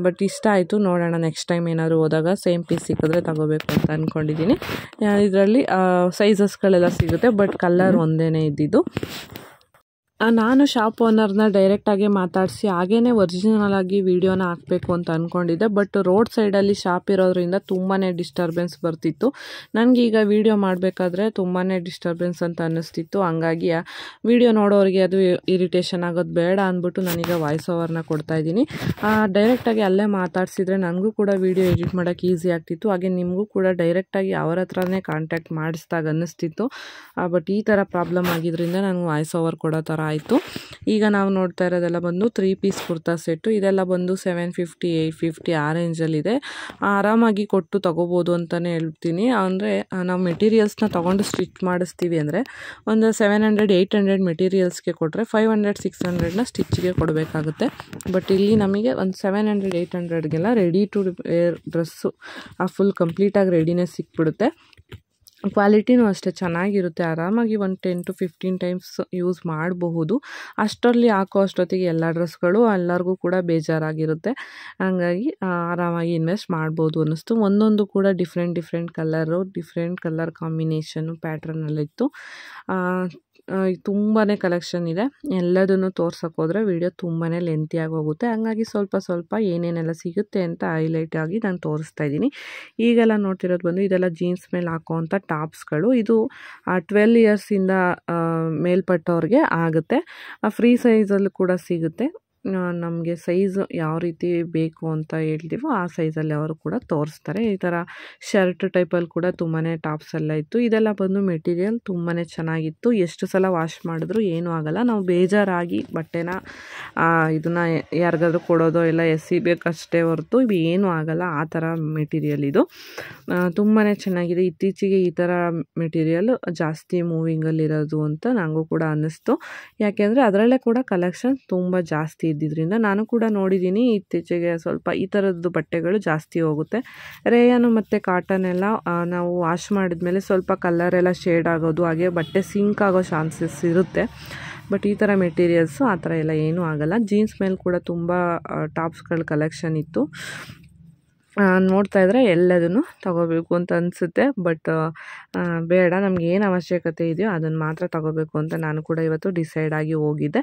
ಬಟ್ ಇಷ್ಟ ಆಯಿತು. ನೋಡೋಣ ನೆಕ್ಸ್ಟ್ ಟೈಮ್ ಏನಾದರೂ ಹೋದಾಗ ಸೇಮ್ ಪೀಸ್ ಸಿಕ್ಕಿದ್ರೆ ತಗೋಬೇಕು ಅಂತ ಅಂದ್ಕೊಂಡಿದ್ದೀನಿ. ಇದರಲ್ಲಿ ಸೈಜಸ್ಗಳೆಲ್ಲ ಸಿಗುತ್ತೆ, ಬಟ್ ಕಲರ್ ಒಂದೇ ಇದ್ದಿದ್ದು. ನಾನು ಶಾಪ್ ಓನರ್ನ ಡೈರೆಕ್ಟಾಗಿ ಮಾತಾಡಿಸಿ ಹಾಗೇ ಒರಿಜಿನಲಾಗಿ ವೀಡಿಯೋನ ಹಾಕಬೇಕು ಅಂತ ಅಂದ್ಕೊಂಡಿದ್ದೆ. ಬಟ್ ರೋಡ್ ಸೈಡಲ್ಲಿ ಶಾಪ್ ಇರೋದ್ರಿಂದ ತುಂಬಾ ಡಿಸ್ಟರ್ಬೆನ್ಸ್ ಬರ್ತಿತ್ತು. ನನಗೀಗ ವೀಡಿಯೋ ಮಾಡಬೇಕಾದ್ರೆ ತುಂಬಾ ಡಿಸ್ಟರ್ಬೆನ್ಸ್ ಅಂತ ಅನ್ನಿಸ್ತಿತ್ತು. ಹಂಗಾಗಿ ವೀಡಿಯೋ ನೋಡೋರಿಗೆ ಅದು ಇರಿಟೇಷನ್ ಆಗೋದು ಬೇಡ ಅಂದ್ಬಿಟ್ಟು ನಾನೀಗ ವಾಯ್ಸ್ ಓವರ್ನ ಕೊಡ್ತಾಯಿದ್ದೀನಿ. ಡೈರೆಕ್ಟಾಗಿ ಅಲ್ಲೇ ಮಾತಾಡಿಸಿದ್ರೆ ನನಗೂ ಕೂಡ ವೀಡಿಯೋ ಎಡಿಟ್ ಮಾಡೋಕ್ಕೆ ಈಸಿ ಆಗ್ತಿತ್ತು. ಹಾಗೆ ನಿಮಗೂ ಕೂಡ ಡೈರೆಕ್ಟಾಗಿ ಅವ್ರ ಹತ್ರನೇ ಕಾಂಟ್ಯಾಕ್ಟ್ ಮಾಡಿಸ್ದಾಗ ಅನ್ನಿಸ್ತಿತ್ತು. ಬಟ್ ಈ ಥರ ಪ್ರಾಬ್ಲಮ್ ಆಗಿದ್ದರಿಂದ ನನಗೆ ವಾಯ್ಸ್ ಓವರ್ ಕೊಡೋ ಥರ ಆಯಿತು. ಈಗ ನಾವು ನೋಡ್ತಾ ಇರೋದೆಲ್ಲ ಬಂದು 3 ಪೀಸ್ ಕುರ್ತಾ ಸೆಟ್ಟು. ಇದೆಲ್ಲ ಬಂದು 750, 850 ಆ ರೇಂಜಲ್ಲಿದೆ. ಆರಾಮಾಗಿ ಕೊಟ್ಟು ತೊಗೋಬೋದು ಅಂತಲೇ ಹೇಳ್ತೀನಿ. ಅಂದರೆ ನಾವು ಮೆಟೀರಿಯಲ್ಸ್ನ ತೊಗೊಂಡು ಸ್ಟಿಚ್ ಮಾಡಿಸ್ತೀವಿ ಅಂದರೆ ಒಂದು 700-800 ಮೆಟೀರಿಯಲ್ಸ್ಗೆ ಕೊಟ್ಟರೆ 500-600ನ ಸ್ಟಿಚ್ಗೆ ಕೊಡಬೇಕಾಗುತ್ತೆ. ಬಟ್ ಇಲ್ಲಿ ನಮಗೆ ಒಂದು 700-800ಗೆಲ್ಲ ready to wear dress full ಕಂಪ್ಲೀಟಾಗಿ ರೆಡಿನೇ ಸಿಕ್ಬಿಡುತ್ತೆ. ಕ್ವಾಲಿಟಿನೂ ಅಷ್ಟೇ ಚೆನ್ನಾಗಿರುತ್ತೆ. ಆರಾಮಾಗಿ ಒಂದು 10-15 ಟೈಮ್ಸ್ ಯೂಸ್ ಮಾಡಬಹುದು. ಅಷ್ಟರಲ್ಲಿ ಹಾಕೋ ಅಷ್ಟೊತ್ತಿಗೆ ಎಲ್ಲ ಡ್ರೆಸ್ಗಳು ಎಲ್ಲರಿಗೂ ಕೂಡ ಬೇಜಾರಾಗಿರುತ್ತೆ. ಹಾಗಾಗಿ ಆರಾಮಾಗಿ ಇನ್ವೆಸ್ಟ್ ಮಾಡ್ಬೋದು ಅನ್ನಿಸ್ತು. ಒಂದೊಂದು ಕೂಡ different colour, different colour combination ಪ್ಯಾಟ್ರನಲ್ಲಿತ್ತು. ತುಂಬಾ ಕಲೆಕ್ಷನ್ ಇದೆ. ಎಲ್ಲದನ್ನು ತೋರ್ಸೋಕೆ ಹೋದರೆ ವಿಡಿಯೋ ತುಂಬಾ ಲೆಂತಿಯಾಗಿ ಹೋಗುತ್ತೆ. ಹಂಗಾಗಿ ಸ್ವಲ್ಪ ಏನೇನೆಲ್ಲ ಸಿಗುತ್ತೆ ಅಂತ ಹೈಲೈಟ್ ಆಗಿ ನಾನು ತೋರಿಸ್ತಾ ಇದ್ದೀನಿ. ಈಗೆಲ್ಲ ನೋಡ್ತಿರೋದು ಬಂದು ಇದೆಲ್ಲ ಜೀನ್ಸ್ ಮೇಲೆ ಹಾಕೋವಂಥ ಟಾಪ್ಸ್ಗಳು. ಇದು 12 ಇಯರ್ಸಿಂದ ಮೇಲ್ಪಟ್ಟವ್ರಿಗೆ ಆಗುತ್ತೆ. ಫ್ರೀ ಸೈಜಲ್ಲೂ ಕೂಡ ಸಿಗುತ್ತೆ. ನಮಗೆ ಸೈಜ್ ಯಾವ ರೀತಿ ಬೇಕು ಅಂತ ಹೇಳ್ತೀವೋ ಆ ಸೈಜಲ್ಲಿ ಅವರು ಕೂಡ ತೋರಿಸ್ತಾರೆ. ಈ ಥರ ಶರ್ಟ್ ಟೈಪಲ್ಲಿ ಕೂಡ ತುಂಬಾ ಟಾಪ್ಸ್ ಎಲ್ಲ ಇತ್ತು. ಇದೆಲ್ಲ ಬಂದು ಮೆಟೀರಿಯಲ್ ತುಂಬಾ ಚೆನ್ನಾಗಿತ್ತು. ಎಷ್ಟು ಸಲ ವಾಶ್ ಮಾಡಿದ್ರು ಏನೂ ಆಗೋಲ್ಲ. ನಾವು ಬೇಜಾರಾಗಿ ಬಟ್ಟೆನ ಇದನ್ನು ಯಾರಿಗಾದ್ರೂ ಕೊಡೋದೋ ಎಲ್ಲ ಎಸಿಬೇಕಷ್ಟೇ ಹೊರತು ಏನೂ ಆಗೋಲ್ಲ. ಆ ಥರ ಮೆಟೀರಿಯಲ್ ಇದು ತುಂಬಾ ಚೆನ್ನಾಗಿದೆ. ಇತ್ತೀಚೆಗೆ ಈ ಥರ ಮೆಟೀರಿಯಲ್ ಜಾಸ್ತಿ ಮೂವಿಂಗಲ್ಲಿರೋದು ಅಂತ ನನಗೂ ಕೂಡ ಅನ್ನಿಸ್ತು. ಯಾಕೆಂದರೆ ಅದರಲ್ಲೇ ಕೂಡ ಕಲೆಕ್ಷನ್ ತುಂಬ ಜಾಸ್ತಿ ಇದ್ದಿದ್ದರಿಂದ ನಾನು ಕೂಡ ನೋಡಿದ್ದೀನಿ. ಇತ್ತೀಚೆಗೆ ಸ್ವಲ್ಪ ಈ ಥರದ್ದು ಬಟ್ಟೆಗಳು ಜಾಸ್ತಿ ಹೋಗುತ್ತೆ. ರೇಯನು ಮತ್ತು ಕಾಟನ್ ಎಲ್ಲ ನಾವು ವಾಶ್ ಮಾಡಿದ್ಮೇಲೆ ಸ್ವಲ್ಪ ಕಲರ್ ಎಲ್ಲ ಶೇಡ್ ಆಗೋದು, ಹಾಗೆ ಬಟ್ಟೆ ಸಿಂಕ್ ಆಗೋ ಚಾನ್ಸಸ್ ಇರುತ್ತೆ. ಬಟ್ ಈ ಥರ ಮೆಟೀರಿಯಲ್ಸು ಆ ಥರ ಎಲ್ಲ ಏನೂ ಆಗೋಲ್ಲ. ಜೀನ್ಸ್ ಮೇಲೆ ಕೂಡ ತುಂಬ ಟಾಪ್ಸ್ಗಳ ಕಲೆಕ್ಷನ್ ಇತ್ತು. ನೋಡ್ತಾ ಇದ್ದರೆ ಎಲ್ಲದನ್ನು ತಗೋಬೇಕು ಅಂತ ಅನಿಸುತ್ತೆ. ಬಟ್ ಬೇಡ, ನಮ್ಗೆ ಏನು ಅವಶ್ಯಕತೆ ಇದೆಯೋ ಅದನ್ನು ಮಾತ್ರ ತಗೋಬೇಕು ಅಂತ ನಾನು ಕೂಡ ಇವತ್ತು ಡಿಸೈಡ್ ಆಗಿ ಹೋಗಿದ್ದೆ.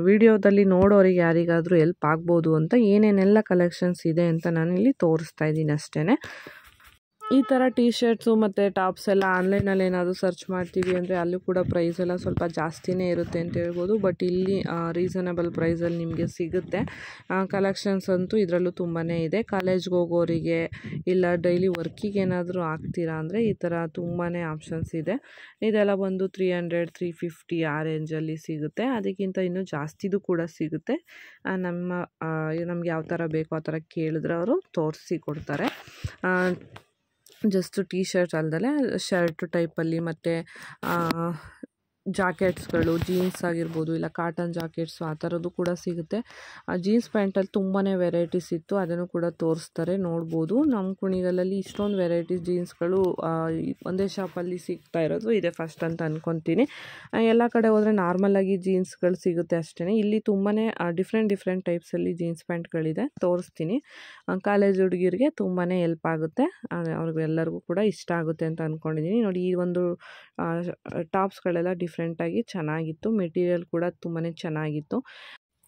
ವಿಡಿಯೋದಲ್ಲಿ ನೋಡೋರಿಗೆ ಯಾರಿಗಾದರೂ ಎಲ್ಪ್ ಆಗ್ಬೋದು ಅಂತ ಏನೇನೆಲ್ಲ ಕಲೆಕ್ಷನ್ಸ್ ಇದೆ ಅಂತ ನಾನು ಇಲ್ಲಿ ತೋರಿಸ್ತಾ ಇದ್ದೀನಿ ಅಷ್ಟೇ. ಈ ಥರ ಟೀ ಶರ್ಟ್ಸು ಮತ್ತು ಟಾಪ್ಸ್ ಎಲ್ಲ ಆನ್ಲೈನಲ್ಲಿ ಏನಾದರೂ ಸರ್ಚ್ ಮಾಡ್ತೀವಿ ಅಂದರೆ ಅಲ್ಲೂ ಕೂಡ ಪ್ರೈಸ್ ಎಲ್ಲ ಸ್ವಲ್ಪ ಜಾಸ್ತಿನೇ ಇರುತ್ತೆ ಅಂತ ಹೇಳ್ಬೋದು. ಬಟ್ ಇಲ್ಲಿ ರೀಸನಬಲ್ ಪ್ರೈಸಲ್ಲಿ ನಿಮಗೆ ಸಿಗುತ್ತೆ. ಕಲೆಕ್ಷನ್ಸ್ ಅಂತೂ ಇದರಲ್ಲೂ ತುಂಬಾ ಇದೆ. ಕಾಲೇಜ್ಗೆ ಹೋಗೋರಿಗೆ ಇಲ್ಲ ಡೈಲಿ ವರ್ಕಿಗೆ ಏನಾದರೂ ಆಗ್ತೀರಾ ಅಂದರೆ ಈ ಥರ ತುಂಬಾ ಆಪ್ಷನ್ಸ್ ಇದೆ. ಇದೆಲ್ಲ ಬಂದು 300-350 ಆ ರೇಂಜಲ್ಲಿ ಸಿಗುತ್ತೆ. ಅದಕ್ಕಿಂತ ಇನ್ನೂ ಜಾಸ್ತಿದು ಕೂಡ ಸಿಗುತ್ತೆ. ನಮ್ಗೆ ಯಾವ ಥರ ಬೇಕೋ ಆ ಥರ ಕೇಳಿದ್ರೆ ಅವರು ತೋರಿಸಿ ಕೊಡ್ತಾರೆ. ಜಸ್ಟ್ ಟೀ ಶರ್ಟ್ ಅಲ್ದಲೆ ಶರ್ಟ್ ಟೈಪಲ್ಲಿ ಮತ್ತು ಜಾಕೆಟ್ಸ್ಗಳು, ಜೀನ್ಸ್ ಆಗಿರ್ಬೋದು ಇಲ್ಲ ಕಾಟನ್ ಜಾಕೆಟ್ಸು ಆ ಥರದ್ದು ಕೂಡ ಸಿಗುತ್ತೆ. ಜೀನ್ಸ್ ಪ್ಯಾಂಟಲ್ಲಿ ತುಂಬಾ ವೆರೈಟೀಸ್ ಇತ್ತು, ಅದನ್ನು ಕೂಡ ತೋರಿಸ್ತಾರೆ, ನೋಡ್ಬೋದು. ನಮ್ಮ ಕುಣಿಗಲಲ್ಲಿ ಇಷ್ಟೊಂದು ವೆರೈಟೀಸ್ ಜೀನ್ಸ್ಗಳು ಒಂದೇ ಶಾಪಲ್ಲಿ ಸಿಗ್ತಾ ಇರೋದು ಇದೆ ಫಸ್ಟ್ ಅಂತ ಅಂದ್ಕೊತೀನಿ. ಎಲ್ಲ ಕಡೆ ಹೋದರೆ ನಾರ್ಮಲಾಗಿ ಜೀನ್ಸ್ಗಳು ಸಿಗುತ್ತೆ ಅಷ್ಟೇ. ಇಲ್ಲಿ ತುಂಬಾ ಡಿಫ್ರೆಂಟ್ ಟೈಪ್ಸಲ್ಲಿ ಜೀನ್ಸ್ ಪ್ಯಾಂಟ್ಗಳಿದೆ, ತೋರಿಸ್ತೀನಿ. ಕಾಲೇಜ್ ಹುಡುಗಿರಿಗೆ ತುಂಬಾ ಹೆಲ್ಪ್ ಆಗುತ್ತೆ, ಅವ್ರಿಗೆಲ್ಲರಿಗೂ ಕೂಡ ಇಷ್ಟ ಆಗುತ್ತೆ ಅಂತ ಅಂದ್ಕೊಂಡಿದ್ದೀನಿ. ನೋಡಿ, ಈ ಒಂದು ಟಾಪ್ಸ್ಗಳೆಲ್ಲ ಡಿಫ್ರೆಂಟಾಗಿ ಚೆನ್ನಾಗಿತ್ತು. ಮೆಟೀರಿಯಲ್ ಕೂಡ ತುಂಬಾ ಚೆನ್ನಾಗಿತ್ತು.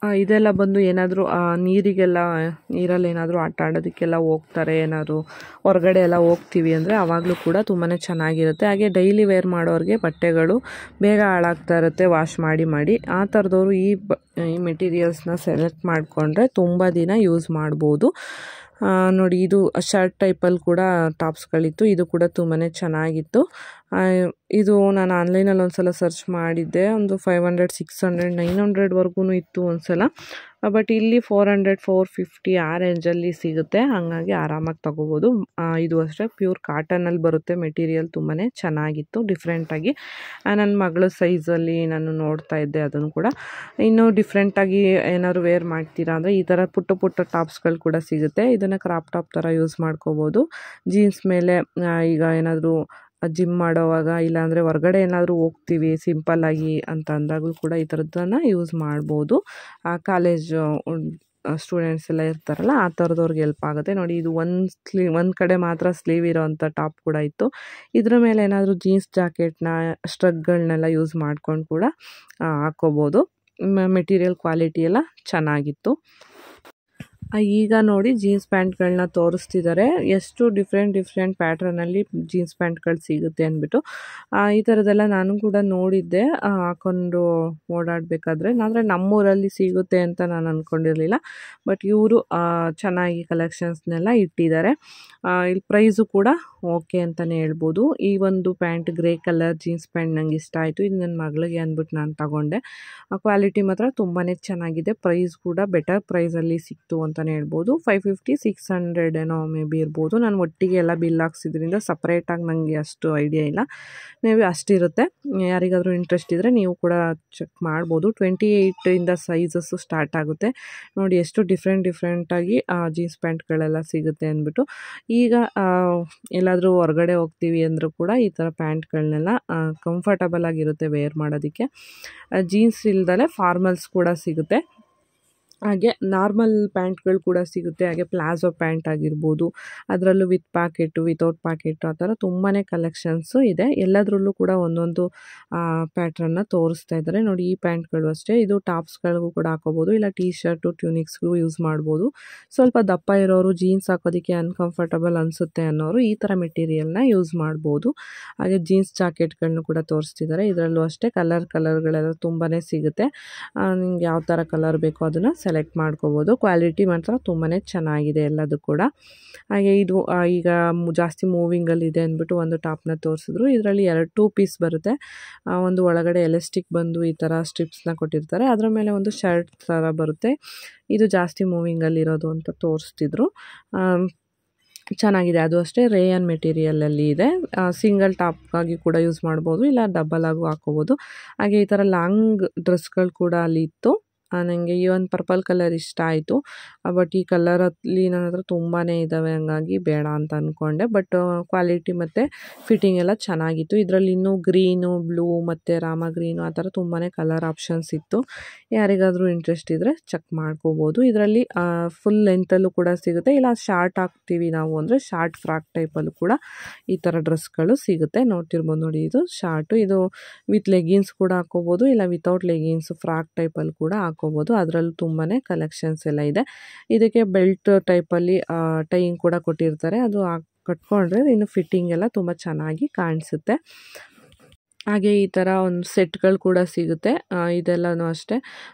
ಇದೆಲ್ಲ ಬಂದು ಏನಾದರೂ ನೀರಲ್ಲಿ ಏನಾದರೂ ಆಟ ಆಡೋದಕ್ಕೆಲ್ಲ ಹೋಗ್ತಾರೆ, ಏನಾದರೂ ಹೊರಗಡೆ ಎಲ್ಲ ಹೋಗ್ತೀವಿ ಅಂದರೆ ಆವಾಗಲೂ ಕೂಡ ತುಂಬಾ ಚೆನ್ನಾಗಿರುತ್ತೆ. ಹಾಗೆ ಡೈಲಿ ವೇರ್ ಮಾಡೋರಿಗೆ ಬಟ್ಟೆಗಳು ಬೇಗ ಹಾಳಾಗ್ತಾ ಇರುತ್ತೆ ವಾಶ್ ಮಾಡಿ. ಆ ಥರದವರು ಈ ಮೆಟೀರಿಯಲ್ಸ್ನ ಸೆಲೆಕ್ಟ್ ಮಾಡಿಕೊಂಡ್ರೆ ತುಂಬ ದಿನ ಯೂಸ್ ಮಾಡ್ಬೋದು. ನೋಡಿ, ಇದು ಶರ್ಟ್ ಟೈಪಲ್ಲಿ ಕೂಡ ಟಾಪ್ಸ್ಗಳಿತ್ತು, ಇದು ಕೂಡ ತುಂಬಾ ಚೆನ್ನಾಗಿತ್ತು. ಇದು ನಾನು ಆನ್ಲೈನಲ್ಲಿ ಒಂದು ಸಲ ಸರ್ಚ್ ಮಾಡಿದ್ದೆ, ಒಂದು 500 600 900ವರೆಗೂ ಇತ್ತು ಒಂದು ಸಲ. ಬಟ್ ಇಲ್ಲಿ 400 450 ಆ ರೇಂಜಲ್ಲಿ ಸಿಗುತ್ತೆ, ಹಾಗಾಗಿ ಆರಾಮಾಗಿ ತೊಗೋಬೋದು. ಇದು ಅಷ್ಟೇ ಪ್ಯೂರ್ ಕಾಟನಲ್ಲಿ ಬರುತ್ತೆ, ಮೆಟೀರಿಯಲ್ ತುಂಬಾ ಚೆನ್ನಾಗಿತ್ತು ಡಿಫ್ರೆಂಟಾಗಿ. ನನ್ನ ಮಗಳ ಸೈಜಲ್ಲಿ ನಾನು ನೋಡ್ತಾ ಇದ್ದೆ ಅದನ್ನು ಕೂಡ. ಇನ್ನೂ ಡಿಫ್ರೆಂಟಾಗಿ ಏನಾದ್ರು ವೇರ್ ಮಾಡ್ತೀರಾ ಅಂದರೆ ಈ ಥರ ಪುಟ್ಟ ಪುಟ್ಟ ಟಾಪ್ಸ್ಗಳು ಕೂಡ ಸಿಗುತ್ತೆ. ಇದನ್ನು ಕ್ರಾಪ್ ಟಾಪ್ ಥರ ಯೂಸ್ ಮಾಡ್ಕೋಬೋದು. ಜೀನ್ಸ್ ಮೇಲೆ ಈಗ ಏನಾದರೂ ಜಿಮ್ ಮಾಡೋವಾಗ ಇಲ್ಲಾಂದರೆ ಹೊರಗಡೆ ಏನಾದರೂ ಹೋಗ್ತೀವಿ ಸಿಂಪಲ್ಲಾಗಿ ಅಂತ ಅಂದಾಗಲೂ ಕೂಡ ಈ ಥರದ್ದನ್ನು ಯೂಸ್ ಮಾಡ್ಬೋದು. ಕಾಲೇಜ್ ಸ್ಟೂಡೆಂಟ್ಸ್ ಎಲ್ಲ ಇರ್ತಾರಲ್ಲ ಆ ಥರದವ್ರಿಗೆ ಹೆಲ್ಪ್ ಆಗುತ್ತೆ. ನೋಡಿ, ಇದು ಒಂದು ಕಡೆ ಮಾತ್ರ ಸ್ಲೀವ್ ಇರೋವಂಥ ಟಾಪ್ ಕೂಡ ಇತ್ತು. ಇದ್ರ ಮೇಲೆ ಏನಾದರೂ ಜೀನ್ಸ್ ಜಾಕೆಟ್ನ ಸ್ಟ್ರಗ್ಗಳನ್ನೆಲ್ಲ ಯೂಸ್ ಮಾಡ್ಕೊಂಡು ಕೂಡ ಹಾಕ್ಕೋಬೋದು. ಮೆಟೀರಿಯಲ್ ಕ್ವಾಲಿಟಿ ಎಲ್ಲ ಚೆನ್ನಾಗಿತ್ತು. ಈಗ ನೋಡಿ ಜೀನ್ಸ್ ಪ್ಯಾಂಟ್ಗಳನ್ನ ತೋರಿಸ್ತಿದ್ದಾರೆ, ಎಷ್ಟು ಡಿಫ್ರೆಂಟ್ ಪ್ಯಾಟ್ರನಲ್ಲಿ ಜೀನ್ಸ್ ಪ್ಯಾಂಟ್ಗಳು ಸಿಗುತ್ತೆ ಅಂದ್ಬಿಟ್ಟು. ಈ ಥರದ್ದೆಲ್ಲ ನಾನು ಕೂಡ ನೋಡಿದ್ದೆ ಹಾಕ್ಕೊಂಡು ಓಡಾಡಬೇಕಾದ್ರೆ. ಆದರೆ ನಮ್ಮೂರಲ್ಲಿ ಸಿಗುತ್ತೆ ಅಂತ ನಾನು ಅಂದ್ಕೊಂಡಿರಲಿಲ್ಲ. ಬಟ್ ಇವರು ಚೆನ್ನಾಗಿ ಕಲೆಕ್ಷನ್ಸ್ನೆಲ್ಲ ಇಟ್ಟಿದ್ದಾರೆ. ಇಲ್ಲಿ ಪ್ರೈಸು ಕೂಡ ಓಕೆ ಅಂತಲೇ ಹೇಳ್ಬೋದು. ಈ ಒಂದು pant grey colour jeans pant ನಂಗೆ ಇಷ್ಟ ಆಯಿತು. ಇದು ನನ್ನ ಮಗಳಿಗೆ ಅಂದ್ಬಿಟ್ಟು ನಾನು ತಗೊಂಡೆ. ಕ್ವಾಲಿಟಿ ಮಾತ್ರ ತುಂಬಾ ಚೆನ್ನಾಗಿದೆ. ಪ್ರೈಸ್ ಕೂಡ ಬೆಟರ್ ಪ್ರೈಸಲ್ಲಿ ಸಿಕ್ತು ಅಂತಲೇ ಹೇಳ್ಬೋದು. 550 600 ಏನೋ ಮೇ ಬಿ ಇರ್ಬೋದು. ನಾನು ಒಟ್ಟಿಗೆ ಎಲ್ಲ ಬಿಲ್ ಹಾಕ್ಸಿದ್ರಿಂದ ಸಪ್ರೇಟಾಗಿ ನನಗೆ ಅಷ್ಟು ಐಡಿಯಾ ಇಲ್ಲ. ಮೇ ಬಿ ಅಷ್ಟಿರುತ್ತೆ. ಯಾರಿಗಾದರೂ ಇಂಟ್ರೆಸ್ಟ್ ಇದ್ದರೆ ನೀವು ಕೂಡ ಚೆಕ್ ಮಾಡ್ಬೋದು. 28 ಸೈಜಸ್ಸು ಸ್ಟಾರ್ಟ್ ಆಗುತ್ತೆ. ನೋಡಿ ಎಷ್ಟು ಡಿಫ್ರೆಂಟಾಗಿ ಜೀನ್ಸ್ ಪ್ಯಾಂಟ್ಗಳೆಲ್ಲ ಸಿಗುತ್ತೆ ಅಂದ್ಬಿಟ್ಟು. ಈಗ ಎಲ್ಲಾದರೂ ಹೊರಗಡೆ ಹೋಗ್ತೀವಿ ಅಂದರೂ ಕೂಡ ಈ ಥರ ಪ್ಯಾಂಟ್ಗಳನ್ನೆಲ್ಲ ಕಂಫರ್ಟಬಲ್ ಆಗಿರುತ್ತೆ ವೇರ್ ಮಾಡೋದಕ್ಕೆ. ಜೀನ್ಸ್ ಇಲ್ದಲೆ ಫಾರ್ಮಲ್ಸ್ ಕೂಡ ಸಿಗುತ್ತೆ, ಹಾಗೆ ನಾರ್ಮಲ್ ಪ್ಯಾಂಟ್ಗಳು ಕೂಡ ಸಿಗುತ್ತೆ. ಹಾಗೆ ಪ್ಲಾಜೋ ಪ್ಯಾಂಟ್ ಆಗಿರ್ಬೋದು, ಅದರಲ್ಲೂ ವಿತ್ ಪ್ಯಾಕೆಟು ವಿತೌಟ್ ಪ್ಯಾಕೆಟು ಆ ಥರ ತುಂಬಾ ಕಲೆಕ್ಷನ್ಸು ಇದೆ. ಎಲ್ಲದರಲ್ಲೂ ಕೂಡ ಒಂದೊಂದು ಪ್ಯಾಟ್ರನ್ನ ತೋರಿಸ್ತಾ ಇದ್ದಾರೆ. ನೋಡಿ, ಈ ಪ್ಯಾಂಟ್ಗಳು ಅಷ್ಟೇ, ಇದು ಟಾಪ್ಸ್ಗಳಿಗೂ ಕೂಡ ಹಾಕೋಬೋದು, ಇಲ್ಲ ಟೀ ಶರ್ಟು ಟ್ಯೂನಿಕ್ಸ್ಗೂ ಯೂಸ್ ಮಾಡ್ಬೋದು. ಸ್ವಲ್ಪ ದಪ್ಪ ಇರೋರು ಜೀನ್ಸ್ ಹಾಕೋದಕ್ಕೆ ಅನ್ಕಂಫರ್ಟಬಲ್ ಅನಿಸುತ್ತೆ ಅನ್ನೋರು ಈ ಥರ ಮೆಟೀರಿಯಲ್ನ ಯೂಸ್ ಮಾಡ್ಬೋದು. ಹಾಗೆ ಜೀನ್ಸ್ ಜಾಕೆಟ್ಗಳನ್ನೂ ಕೂಡ ತೋರಿಸ್ತಿದ್ದಾರೆ. ಇದರಲ್ಲೂ ಅಷ್ಟೇ ಕಲರ್ಗಳೆಲ್ಲ ತುಂಬಾ ಸಿಗುತ್ತೆ. ನಿಮ್ಗೆ ಯಾವ ಥರ ಕಲರ್ ಬೇಕೋ ಅದನ್ನು ಸೆಲೆಕ್ಟ್ ಮಾಡ್ಕೋಬೋದು. ಕ್ವಾಲಿಟಿ ಮಾತ್ರ ತುಂಬಾ ಚೆನ್ನಾಗಿದೆ ಎಲ್ಲದು ಕೂಡ. ಹಾಗೆ ಇದು ಈಗ ಜಾಸ್ತಿ ಮೂವಿಂಗಲ್ಲಿದೆ ಅಂದ್ಬಿಟ್ಟು ಒಂದು ಟಾಪ್ನ ತೋರಿಸಿದ್ರು. ಇದರಲ್ಲಿ 2 ಪೀಸ್ ಬರುತ್ತೆ. ಒಂದು ಒಳಗಡೆ ಎಲಾಸ್ಟಿಕ್ ಬಂದು ಈ ಥರ ಸ್ಟ್ರಿಪ್ಸ್ನ ಕೊಟ್ಟಿರ್ತಾರೆ, ಅದರ ಮೇಲೆ ಒಂದು ಶರ್ಟ್ ಥರ ಬರುತ್ತೆ. ಇದು ಜಾಸ್ತಿ ಮೂವಿಂಗಲ್ಲಿರೋದು ಅಂತ ತೋರಿಸ್ತಿದ್ರು. ಚೆನ್ನಾಗಿದೆ. ಅದು ಅಷ್ಟೇ ರೇಯನ್ ಮೆಟೀರಿಯಲಲ್ಲಿ ಇದೆ. ಸಿಂಗಲ್ ಟಾಪ್ಗಾಗಿ ಕೂಡ ಯೂಸ್ ಮಾಡ್ಬೋದು, ಇಲ್ಲ ಡಬಲ್ ಆಗು ಹಾಕೋಬೋದು. ಹಾಗೆ ಈ ಥರ ಲಾಂಗ್ ಡ್ರೆಸ್ಗಳು ಕೂಡ ಅಲ್ಲಿ ಇತ್ತು. ನನಗೆ ಈ ಒಂದು ಪರ್ಪಲ್ ಕಲರ್ ಇಷ್ಟ ಆಯಿತು. ಬಟ್ ಈ ಕಲರಲ್ಲಿ ನನ್ನ ಹತ್ರ ತುಂಬಾ ಇದ್ದಾವೆ, ಹಂಗಾಗಿ ಬೇಡ ಅಂತ ಅಂದ್ಕೊಂಡೆ. ಬಟ್ ಕ್ವಾಲಿಟಿ ಮತ್ತು ಫಿಟ್ಟಿಂಗ್ ಎಲ್ಲ ಚೆನ್ನಾಗಿತ್ತು. ಇದರಲ್ಲಿ ಇನ್ನೂ ಗ್ರೀನು, ಬ್ಲೂ ಮತ್ತು ರಾಮ ಗ್ರೀನು ಆ ಥರ ತುಂಬಾ ಕಲರ್ ಆಪ್ಷನ್ಸ್ ಇತ್ತು. ಯಾರಿಗಾದರೂ ಇಂಟ್ರೆಸ್ಟ್ ಇದ್ದರೆ ಚೆಕ್ ಮಾಡ್ಕೋಬೋದು. ಇದರಲ್ಲಿ ಫುಲ್ ಲೆಂತಲ್ಲೂ ಕೂಡ ಸಿಗುತ್ತೆ, ಇಲ್ಲ ಶಾರ್ಟ್ ಹಾಕ್ತೀವಿ ನಾವು ಅಂದರೆ ಶಾರ್ಟ್ ಫ್ರಾಕ್ ಟೈಪಲ್ಲೂ ಕೂಡ ಈ ಥರ ಡ್ರೆಸ್ಗಳು ಸಿಗುತ್ತೆ. ನೋಡ್ತಿರ್ಬೋದು ನೋಡಿ, ಇದು ಶಾರ್ಟು, ಇದು ವಿತ್ ಲೆಗಿನ್ಸ್ ಕೂಡ ಹಾಕೋಬೋದು, ಇಲ್ಲ ವಿತೌಟ್ ಲೆಗಿನ್ಸ್ ಫ್ರಾಕ್ ಟೈಪಲ್ಲಿ ಕೂಡ ಹಾಕೋಬೋದು. ಅದರಲ್ಲೂ ತುಂಬಾ ಕಲೆಕ್ಷನ್ಸ್ ಎಲ್ಲ ಇದೆ. ಇದಕ್ಕೆ ಬೆಲ್ಟ್ ಟೈಪಲ್ಲಿ ಟೈಯಿಂಗ್ ಕೂಡ ಕೊಟ್ಟಿರ್ತಾರೆ. ಅದು ಕಟ್ಕೊಂಡ್ರೆ ಇನ್ನು ಫಿಟ್ಟಿಂಗ್ ಎಲ್ಲ ತುಂಬ ಚೆನ್ನಾಗಿ ಕಾಣಿಸುತ್ತೆ. ಹಾಗೆ ಈ ಥರ ಒಂದು ಸೆಟ್ಗಳು ಕೂಡ ಸಿಗುತ್ತೆ. ಇದೆಲ್ಲನೂ ಅಷ್ಟೇ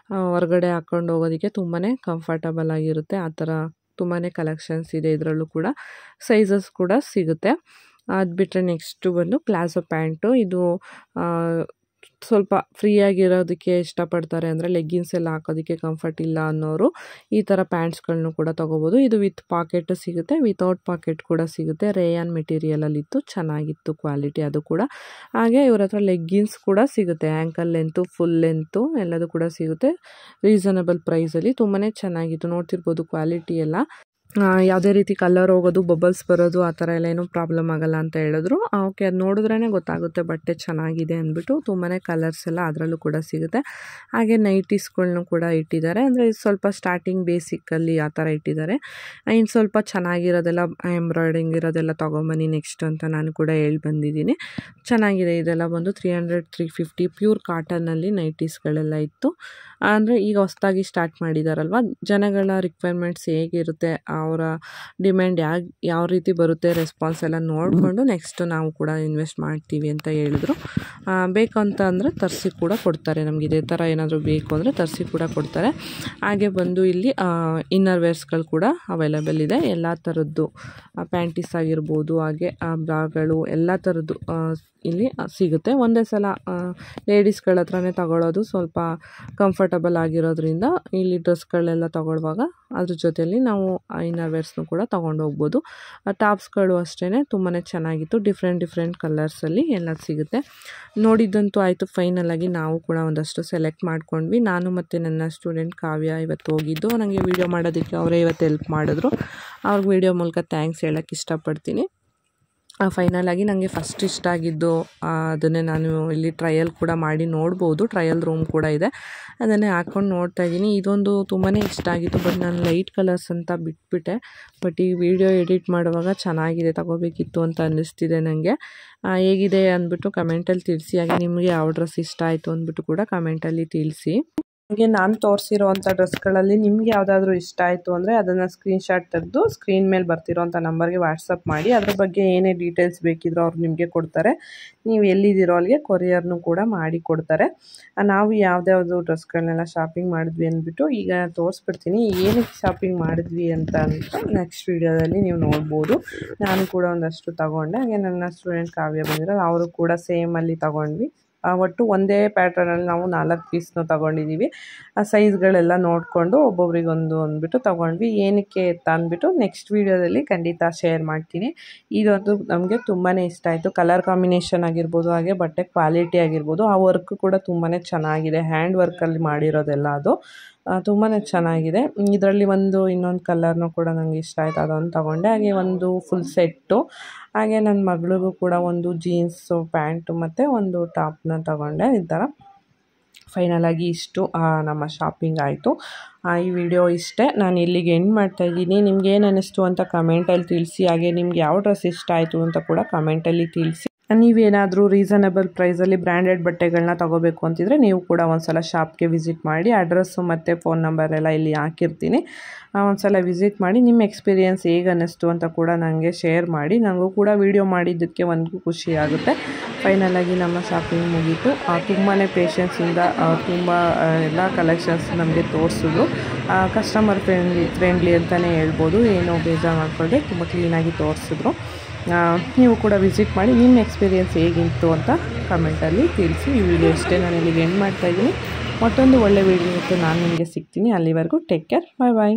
ಹೊರಗಡೆ ಹಾಕ್ಕೊಂಡು ಹೋಗೋದಕ್ಕೆ ತುಂಬಾ ಕಂಫರ್ಟಬಲ್ ಆಗಿರುತ್ತೆ. ಆ ಥರ ತುಂಬಾ ಕಲೆಕ್ಷನ್ಸ್ ಇದೆ. ಇದರಲ್ಲೂ ಕೂಡ ಸೈಜಸ್ ಕೂಡ ಸಿಗುತ್ತೆ. ಅದು ಬಿಟ್ಟರೆ ನೆಕ್ಸ್ಟು ಬಂದು ಪ್ಲಾಜೋ ಪ್ಯಾಂಟು. ಇದು ಸ್ವಲ್ಪ ಫ್ರೀಯಾಗಿರೋದಕ್ಕೆ ಇಷ್ಟಪಡ್ತಾರೆ, ಅಂದರೆ ಲೆಗ್ಗಿನ್ಸ್ ಎಲ್ಲ ಹಾಕೋದಕ್ಕೆ ಕಂಫರ್ಟ್ ಇಲ್ಲ ಅನ್ನೋರು ಈ ಥರ ಪ್ಯಾಂಟ್ಸ್ಗಳನ್ನೂ ಕೂಡ ತೊಗೋಬೋದು. ಇದು ವಿತ್ ಪಾಕೆಟು ಸಿಗುತ್ತೆ, ವಿತೌಟ್ ಪಾಕೆಟ್ ಕೂಡ ಸಿಗುತ್ತೆ. ರೇಯಾನ್ ಮೆಟೀರಿಯಲಲ್ಲಿತ್ತು, ಚೆನ್ನಾಗಿತ್ತು ಕ್ವಾಲಿಟಿ ಅದು ಕೂಡ. ಹಾಗೆ ಇವ್ರ ಹತ್ರ ಲೆಗ್ಗಿನ್ಸ್ ಕೂಡ ಸಿಗುತ್ತೆ, ಆ್ಯಂಕಲ್ ಲೆಂತು ಫುಲ್ ಲೆಂತು ಎಲ್ಲದೂ ಕೂಡ ಸಿಗುತ್ತೆ ರೀಸನಬಲ್ ಪ್ರೈಸಲ್ಲಿ. ತುಂಬಾ ಚೆನ್ನಾಗಿತ್ತು. ನೋಡ್ತಿರ್ಬೋದು ಕ್ವಾಲಿಟಿ ಎಲ್ಲ. ಯಾವುದೇ ರೀತಿ ಕಲರ್ ಹೋಗೋದು, ಬಬಲ್ಸ್ ಬರೋದು ಆ ಥರ ಎಲ್ಲ ಏನೂ ಪ್ರಾಬ್ಲಮ್ ಆಗೋಲ್ಲ ಅಂತ ಹೇಳಿದ್ರು. ಓಕೆ, ಅದು ನೋಡಿದ್ರೇ ಗೊತ್ತಾಗುತ್ತೆ ಬಟ್ಟೆ ಚೆನ್ನಾಗಿದೆ ಅಂದ್ಬಿಟ್ಟು. ತುಂಬಾ ಕಲರ್ಸ್ ಎಲ್ಲ ಅದರಲ್ಲೂ ಕೂಡ ಸಿಗುತ್ತೆ. ಹಾಗೆ ನೈಟೀಸ್ಗಳ್ನೂ ಕೂಡ ಇಟ್ಟಿದ್ದಾರೆ, ಅಂದರೆ ಸ್ವಲ್ಪ ಸ್ಟಾರ್ಟಿಂಗ್ ಬೇಸಿಕ್ಕಲ್ಲಿ ಆ ಥರ ಇಟ್ಟಿದ್ದಾರೆ. ಇನ್ನು ಸ್ವಲ್ಪ ಚೆನ್ನಾಗಿರೋದೆಲ್ಲ ಎಂಬ್ರಾಯ್ಡಿಂಗ್ ಇರೋದೆಲ್ಲ ತೊಗೊಂಬನ್ನಿ ನೆಕ್ಸ್ಟ್ ಅಂತ ನಾನು ಕೂಡ ಹೇಳಿ ಬಂದಿದ್ದೀನಿ. ಚೆನ್ನಾಗಿದೆ. ಇದೆಲ್ಲ ಬಂದು 300 350 ಪ್ಯೂರ್ ಕಾಟನ್ನಲ್ಲಿ ನೈಟೀಸ್ಗಳೆಲ್ಲ ಇತ್ತು. ಅಂದರೆ ಈಗ ಹೊಸದಾಗಿ ಸ್ಟಾರ್ಟ್ ಮಾಡಿದಾರಲ್ವ, ಜನಗಳ ರಿಕ್ವೈರ್ಮೆಂಟ್ಸ್ ಹೇಗಿರುತ್ತೆ, ಅವರ ಡಿಮ್ಯಾಂಡ್ ಯಾವ ರೀತಿ ಬರುತ್ತೆ ರೆಸ್ಪಾನ್ಸ್ ಎಲ್ಲ ನೋಡಿಕೊಂಡು ನೆಕ್ಸ್ಟ್ ನಾವು ಕೂಡ ಇನ್ವೆಸ್ಟ್ ಮಾಡ್ತೀವಿ ಅಂತ ಹೇಳಿದ್ರು. ಬೇಕಂತ ಅಂದರೆ ತರಿಸಿ ಕೂಡ ಕೊಡ್ತಾರೆ. ನಮಗೆ ಇದೇ ಥರ ಏನಾದರೂ ಬೇಕು ಅಂದರೆ ತರಿಸಿ ಕೂಡ ಕೊಡ್ತಾರೆ. ಹಾಗೆ ಬಂದು ಇಲ್ಲಿ ಇನ್ನರ್ ವೇರ್ಸ್ಗಳು ಕೂಡ ಅವೈಲೇಬಲ್ ಇದೆ. ಎಲ್ಲ ಥರದ್ದು ಪ್ಯಾಂಟೀಸ್ ಆಗಿರ್ಬೋದು, ಹಾಗೆ ಬ್ರಾಗಳು ಎಲ್ಲ ಥರದ್ದು ಇಲ್ಲಿ ಸಿಗುತ್ತೆ. ಒಂದೇ ಸಲ ಲೇಡೀಸ್ಗಳ ಹತ್ರನೇ ತಗೊಳ್ಳೋದು ಸ್ವಲ್ಪ ಕಂಫರ್ಟಬಲ್ ಆಗಿರೋದ್ರಿಂದ ಇಲ್ಲಿ ಡ್ರೆಸ್ಗಳೆಲ್ಲ ತಗೊಳ್ಳುವಾಗ ಅದ್ರ ಜೊತೆಯಲ್ಲಿ ನಾವು ಇನ್ನರ್ ವೇರ್ಸ್ನು ಕೂಡ ತೊಗೊಂಡು ಹೋಗ್ಬೋದು. ಟಾಪ್ಸ್ಗಳು ಅಷ್ಟೇ ತುಂಬಾ ಚೆನ್ನಾಗಿತ್ತು. ಡಿಫ್ರೆಂಟ್ ಕಲರ್ಸಲ್ಲಿ ಎಲ್ಲ ಸಿಗುತ್ತೆ. ನೋಡಿದ್ದಂತೂ ಆಯಿತು. ಫೈನಲಾಗಿ ನಾವು ಕೂಡ ಒಂದಷ್ಟು ಸೆಲೆಕ್ಟ್ ಮಾಡ್ಕೊಂಡ್ವಿ. ನಾನು ಮತ್ತು ನನ್ನ ಸ್ಟೂಡೆಂಟ್ ಕಾವ್ಯ ಇವತ್ತು ಹೋಗಿದ್ದು. ನನಗೆ ವೀಡಿಯೋ ಮಾಡೋದಕ್ಕೆ ಅವರೇ ಇವತ್ತು ಹೆಲ್ಪ್ ಮಾಡಿದ್ರು. ಅವ್ರಿಗೆ ವೀಡಿಯೋ ಮೂಲಕ ಥ್ಯಾಂಕ್ಸ್ ಹೇಳೋಕ್ಕೆ ಇಷ್ಟಪಡ್ತೀನಿ. ಫೈನಲಾಗಿ ನನಗೆ ಫಸ್ಟ್ ಇಷ್ಟ ಆಗಿದ್ದು ಅದನ್ನೇ ನಾನು ಇಲ್ಲಿ ಟ್ರಯಲ್ ಕೂಡ ಮಾಡಿ ನೋಡ್ಬೋದು. ಟ್ರಯಲ್ ರೂಮ್ ಕೂಡ ಇದೆ, ಅದನ್ನೇ ಹಾಕ್ಕೊಂಡು ನೋಡ್ತಾ ಇದ್ದೀನಿ. ಇದೊಂದು ತುಂಬಾ ಇಷ್ಟ ಆಗಿತ್ತು. ಬಟ್ ನಾನು ಲೈಟ್ ಕಲರ್ಸ್ ಅಂತ ಬಿಟ್ಬಿಟ್ಟೆ. ಬಟ್ ಈ ವಿಡಿಯೋ ಎಡಿಟ್ ಮಾಡುವಾಗ ಚೆನ್ನಾಗಿದೆ, ತಗೋಬೇಕಿತ್ತು ಅಂತ ಅನ್ನಿಸ್ತಿದೆ ನನಗೆ. ಹೇಗಿದೆ ಅಂದ್ಬಿಟ್ಟು ಕಮೆಂಟಲ್ಲಿ ತಿಳಿಸಿ. ಹಾಗೆ ನಿಮಗೆ ಯಾವ ಡ್ರೆಸ್ ಇಷ್ಟ ಆಯಿತು ಅಂದ್ಬಿಟ್ಟು ಕೂಡ ಕಮೆಂಟಲ್ಲಿ ತಿಳಿಸಿ. ಹಾಗೆ ನಾನು ತೋರಿಸಿರೋವಂಥ ಡ್ರೆಸ್ಗಳಲ್ಲಿ ನಿಮ್ಗೆ ಯಾವುದಾದ್ರೂ ಇಷ್ಟ ಆಯಿತು ಅಂದರೆ ಅದನ್ನು ಸ್ಕ್ರೀನ್ಶಾಟ್ ತೆಗೆದು ಸ್ಕ್ರೀನ್ ಮೇಲೆ ಬರ್ತಿರೋಂಥ ನಂಬರ್ಗೆ ವಾಟ್ಸಪ್ ಮಾಡಿ. ಅದ್ರ ಬಗ್ಗೆ ಏನೇ ಡೀಟೇಲ್ಸ್ ಬೇಕಿದ್ರೋ ಅವ್ರು ನಿಮಗೆ ಕೊಡ್ತಾರೆ. ನೀವು ಎಲ್ಲಿದ್ದೀರೋ ಅಲ್ಲಿಗೆ ಕೊರಿಯರ್ನು ಕೂಡ ಮಾಡಿ ಕೊಡ್ತಾರೆ. ನಾವು ಯಾವುದ್ಯಾವುದು ಡ್ರೆಸ್ಗಳನ್ನೆಲ್ಲ ಶಾಪಿಂಗ್ ಮಾಡಿದ್ವಿ ಅಂದ್ಬಿಟ್ಟು ಈಗ ತೋರಿಸ್ಬಿಡ್ತೀನಿ. ಏನಕ್ಕೆ ಶಾಪಿಂಗ್ ಮಾಡಿದ್ವಿ ಅಂತ ನೆಕ್ಸ್ಟ್ ವೀಡಿಯೋದಲ್ಲಿ ನೀವು ನೋಡ್ಬೋದು. ನಾನು ಕೂಡ ಒಂದಷ್ಟು ತಗೊಂಡೆ. ಹಾಗೆ ನನ್ನ ಸ್ಟೂಡೆಂಟ್ ಕಾವ್ಯ ಬಂದಿರೋ ಅವರು ಕೂಡ ಸೇಮಲ್ಲಿ ತಗೊಂಡ್ವಿ. ಒಟ್ಟು ಒಂದೇ ಪ್ಯಾಟರ್ನಲ್ಲಿ ನಾವು 4 ಪೀಸ್ನು ತೊಗೊಂಡಿದ್ದೀವಿ. ಆ ಸೈಜ್ಗಳೆಲ್ಲ ನೋಡಿಕೊಂಡು ಒಬ್ಬೊಬ್ರಿಗೊಂದು ಅಂದ್ಬಿಟ್ಟು ತೊಗೊಂಡ್ವಿ. ಏನಕ್ಕೆ ಅಂತ ಅಂದ್ಬಿಟ್ಟು ನೆಕ್ಸ್ಟ್ ವೀಡಿಯೋದಲ್ಲಿ ಖಂಡಿತ ಶೇರ್ ಮಾಡ್ತೀನಿ. ಇದೊಂದು ನಮಗೆ ತುಂಬಾ ಇಷ್ಟ ಆಯಿತು. ಕಲರ್ ಕಾಂಬಿನೇಷನ್ ಆಗಿರ್ಬೋದು, ಹಾಗೆ ಬಟ್ಟೆ ಕ್ವಾಲಿಟಿ ಆಗಿರ್ಬೋದು, ಆ ವರ್ಕ್ ಕೂಡ ತುಂಬಾ ಚೆನ್ನಾಗಿದೆ. ಹ್ಯಾಂಡ್ ವರ್ಕಲ್ಲಿ ಮಾಡಿರೋದೆಲ್ಲ ಅದು ತುಂಬಾ ಚೆನ್ನಾಗಿದೆ. ಇದರಲ್ಲಿ ಇನ್ನೊಂದು ಕಲರ್ನು ಕೂಡ ನನಗೆ ಇಷ್ಟ ಆಯಿತು, ಅದೊಂದು ತೊಗೊಂಡೆ. ಹಾಗೆ ಒಂದು ಫುಲ್ ಸೆಟ್ಟು, ಹಾಗೆ ನನ್ನ ಮಗಳಿಗೂ ಕೂಡ ಒಂದು ಜೀನ್ಸು ಪ್ಯಾಂಟು ಮತ್ತು ಒಂದು ಟಾಪ್ನ ತೊಗೊಂಡೆ. ಈ ಥರ ಫೈನಲಾಗಿ ಇಷ್ಟು ನಮ್ಮ ಶಾಪಿಂಗ್ ಆಯಿತು. ಈ ವಿಡಿಯೋ ಇಷ್ಟೇ. ನಾನು ಇಲ್ಲಿಗೆ ಎಂಡ್ ಮಾಡ್ತಾಯಿದ್ದೀನಿ. ನಿಮ್ಗೆ ಏನು ಅನ್ನಿಸ್ತು ಅಂತ ಕಮೆಂಟಲ್ಲಿ ತಿಳಿಸಿ. ಹಾಗೆ ನಿಮ್ಗೆ ಯಾವ ಡ್ರೆಸ್ ಇಷ್ಟ ಆಯಿತು ಅಂತ ಕೂಡ ಕಮೆಂಟಲ್ಲಿ ತಿಳಿಸಿ. ನೀವೇನಾದರೂ ರೀಸನಬಲ್ ಪ್ರೈಸಲ್ಲಿ ಬ್ರ್ಯಾಂಡೆಡ್ ಬಟ್ಟೆಗಳನ್ನ ತೊಗೋಬೇಕು ಅಂತಿದ್ರೆ ನೀವು ಕೂಡ ಒಂದ್ಸಲ ಶಾಪ್ಗೆ ವಿಸಿಟ್ ಮಾಡಿ. ಅಡ್ರೆಸ್ಸು ಮತ್ತು ಫೋನ್ ನಂಬರ್ ಎಲ್ಲ ಇಲ್ಲಿ ಹಾಕಿರ್ತೀನಿ. ಒಂದ್ಸಲ ವಿಸಿಟ್ ಮಾಡಿ ನಿಮ್ಮ ಎಕ್ಸ್ಪೀರಿಯೆನ್ಸ್ ಹೇಗೆ ಅನ್ನಿಸ್ತು ಅಂತ ಕೂಡ ನನಗೆ ಶೇರ್ ಮಾಡಿ. ನನಗೂ ಕೂಡ ವೀಡಿಯೋ ಮಾಡಿದ್ದಕ್ಕೆ ಒಂದು ಖುಷಿ ಆಗುತ್ತೆ. ಫೈನಲಾಗಿ ನಮ್ಮ ಶಾಪಿಂಗ್ ಮುಗೀತು. ತುಂಬಾ ಪೇಷನ್ಸಿಂದ ತುಂಬ ಎಲ್ಲ ಕಲೆಕ್ಷನ್ಸ್ ನಮಗೆ ತೋರಿಸಿದ್ರು. ಕಸ್ಟಮರ್ ಫ್ರೆಂಡ್ಲಿ ಅಂತಲೇ ಹೇಳ್ಬೋದು. ಏನೋ ಬೇಜಾರು ಮಾಡ್ಕೊಳ್ಳದೆ ತುಂಬ ಕ್ಲೀನಾಗಿ ತೋರಿಸಿದ್ರು. ನೀವು ಕೂಡ ವಿಸಿಟ್ ಮಾಡಿ. ನಿಮ್ಮ ಎಕ್ಸ್ಪೀರಿಯೆನ್ಸ್ ಹೇಗಿತ್ತು ಅಂತ ಕಮೆಂಟಲ್ಲಿ ತಿಳಿಸಿ. ಈ ವಿಡಿಯೋ ಇಷ್ಟೇ. ನಾನು ಇಲ್ಲಿಗೆ ಎಂಡ್ ಮಾಡ್ತಾಯಿದ್ದೀನಿ. ಮತ್ತೊಂದು ಒಳ್ಳೆ ವಿಡಿಯೋ ನಾನು ನಿಮಗೆ ಸಿಗ್ತೀನಿ. ಅಲ್ಲಿವರೆಗೂ ಟೇಕ್ ಕೇರ್. ಬಾಯ್ ಬಾಯ್.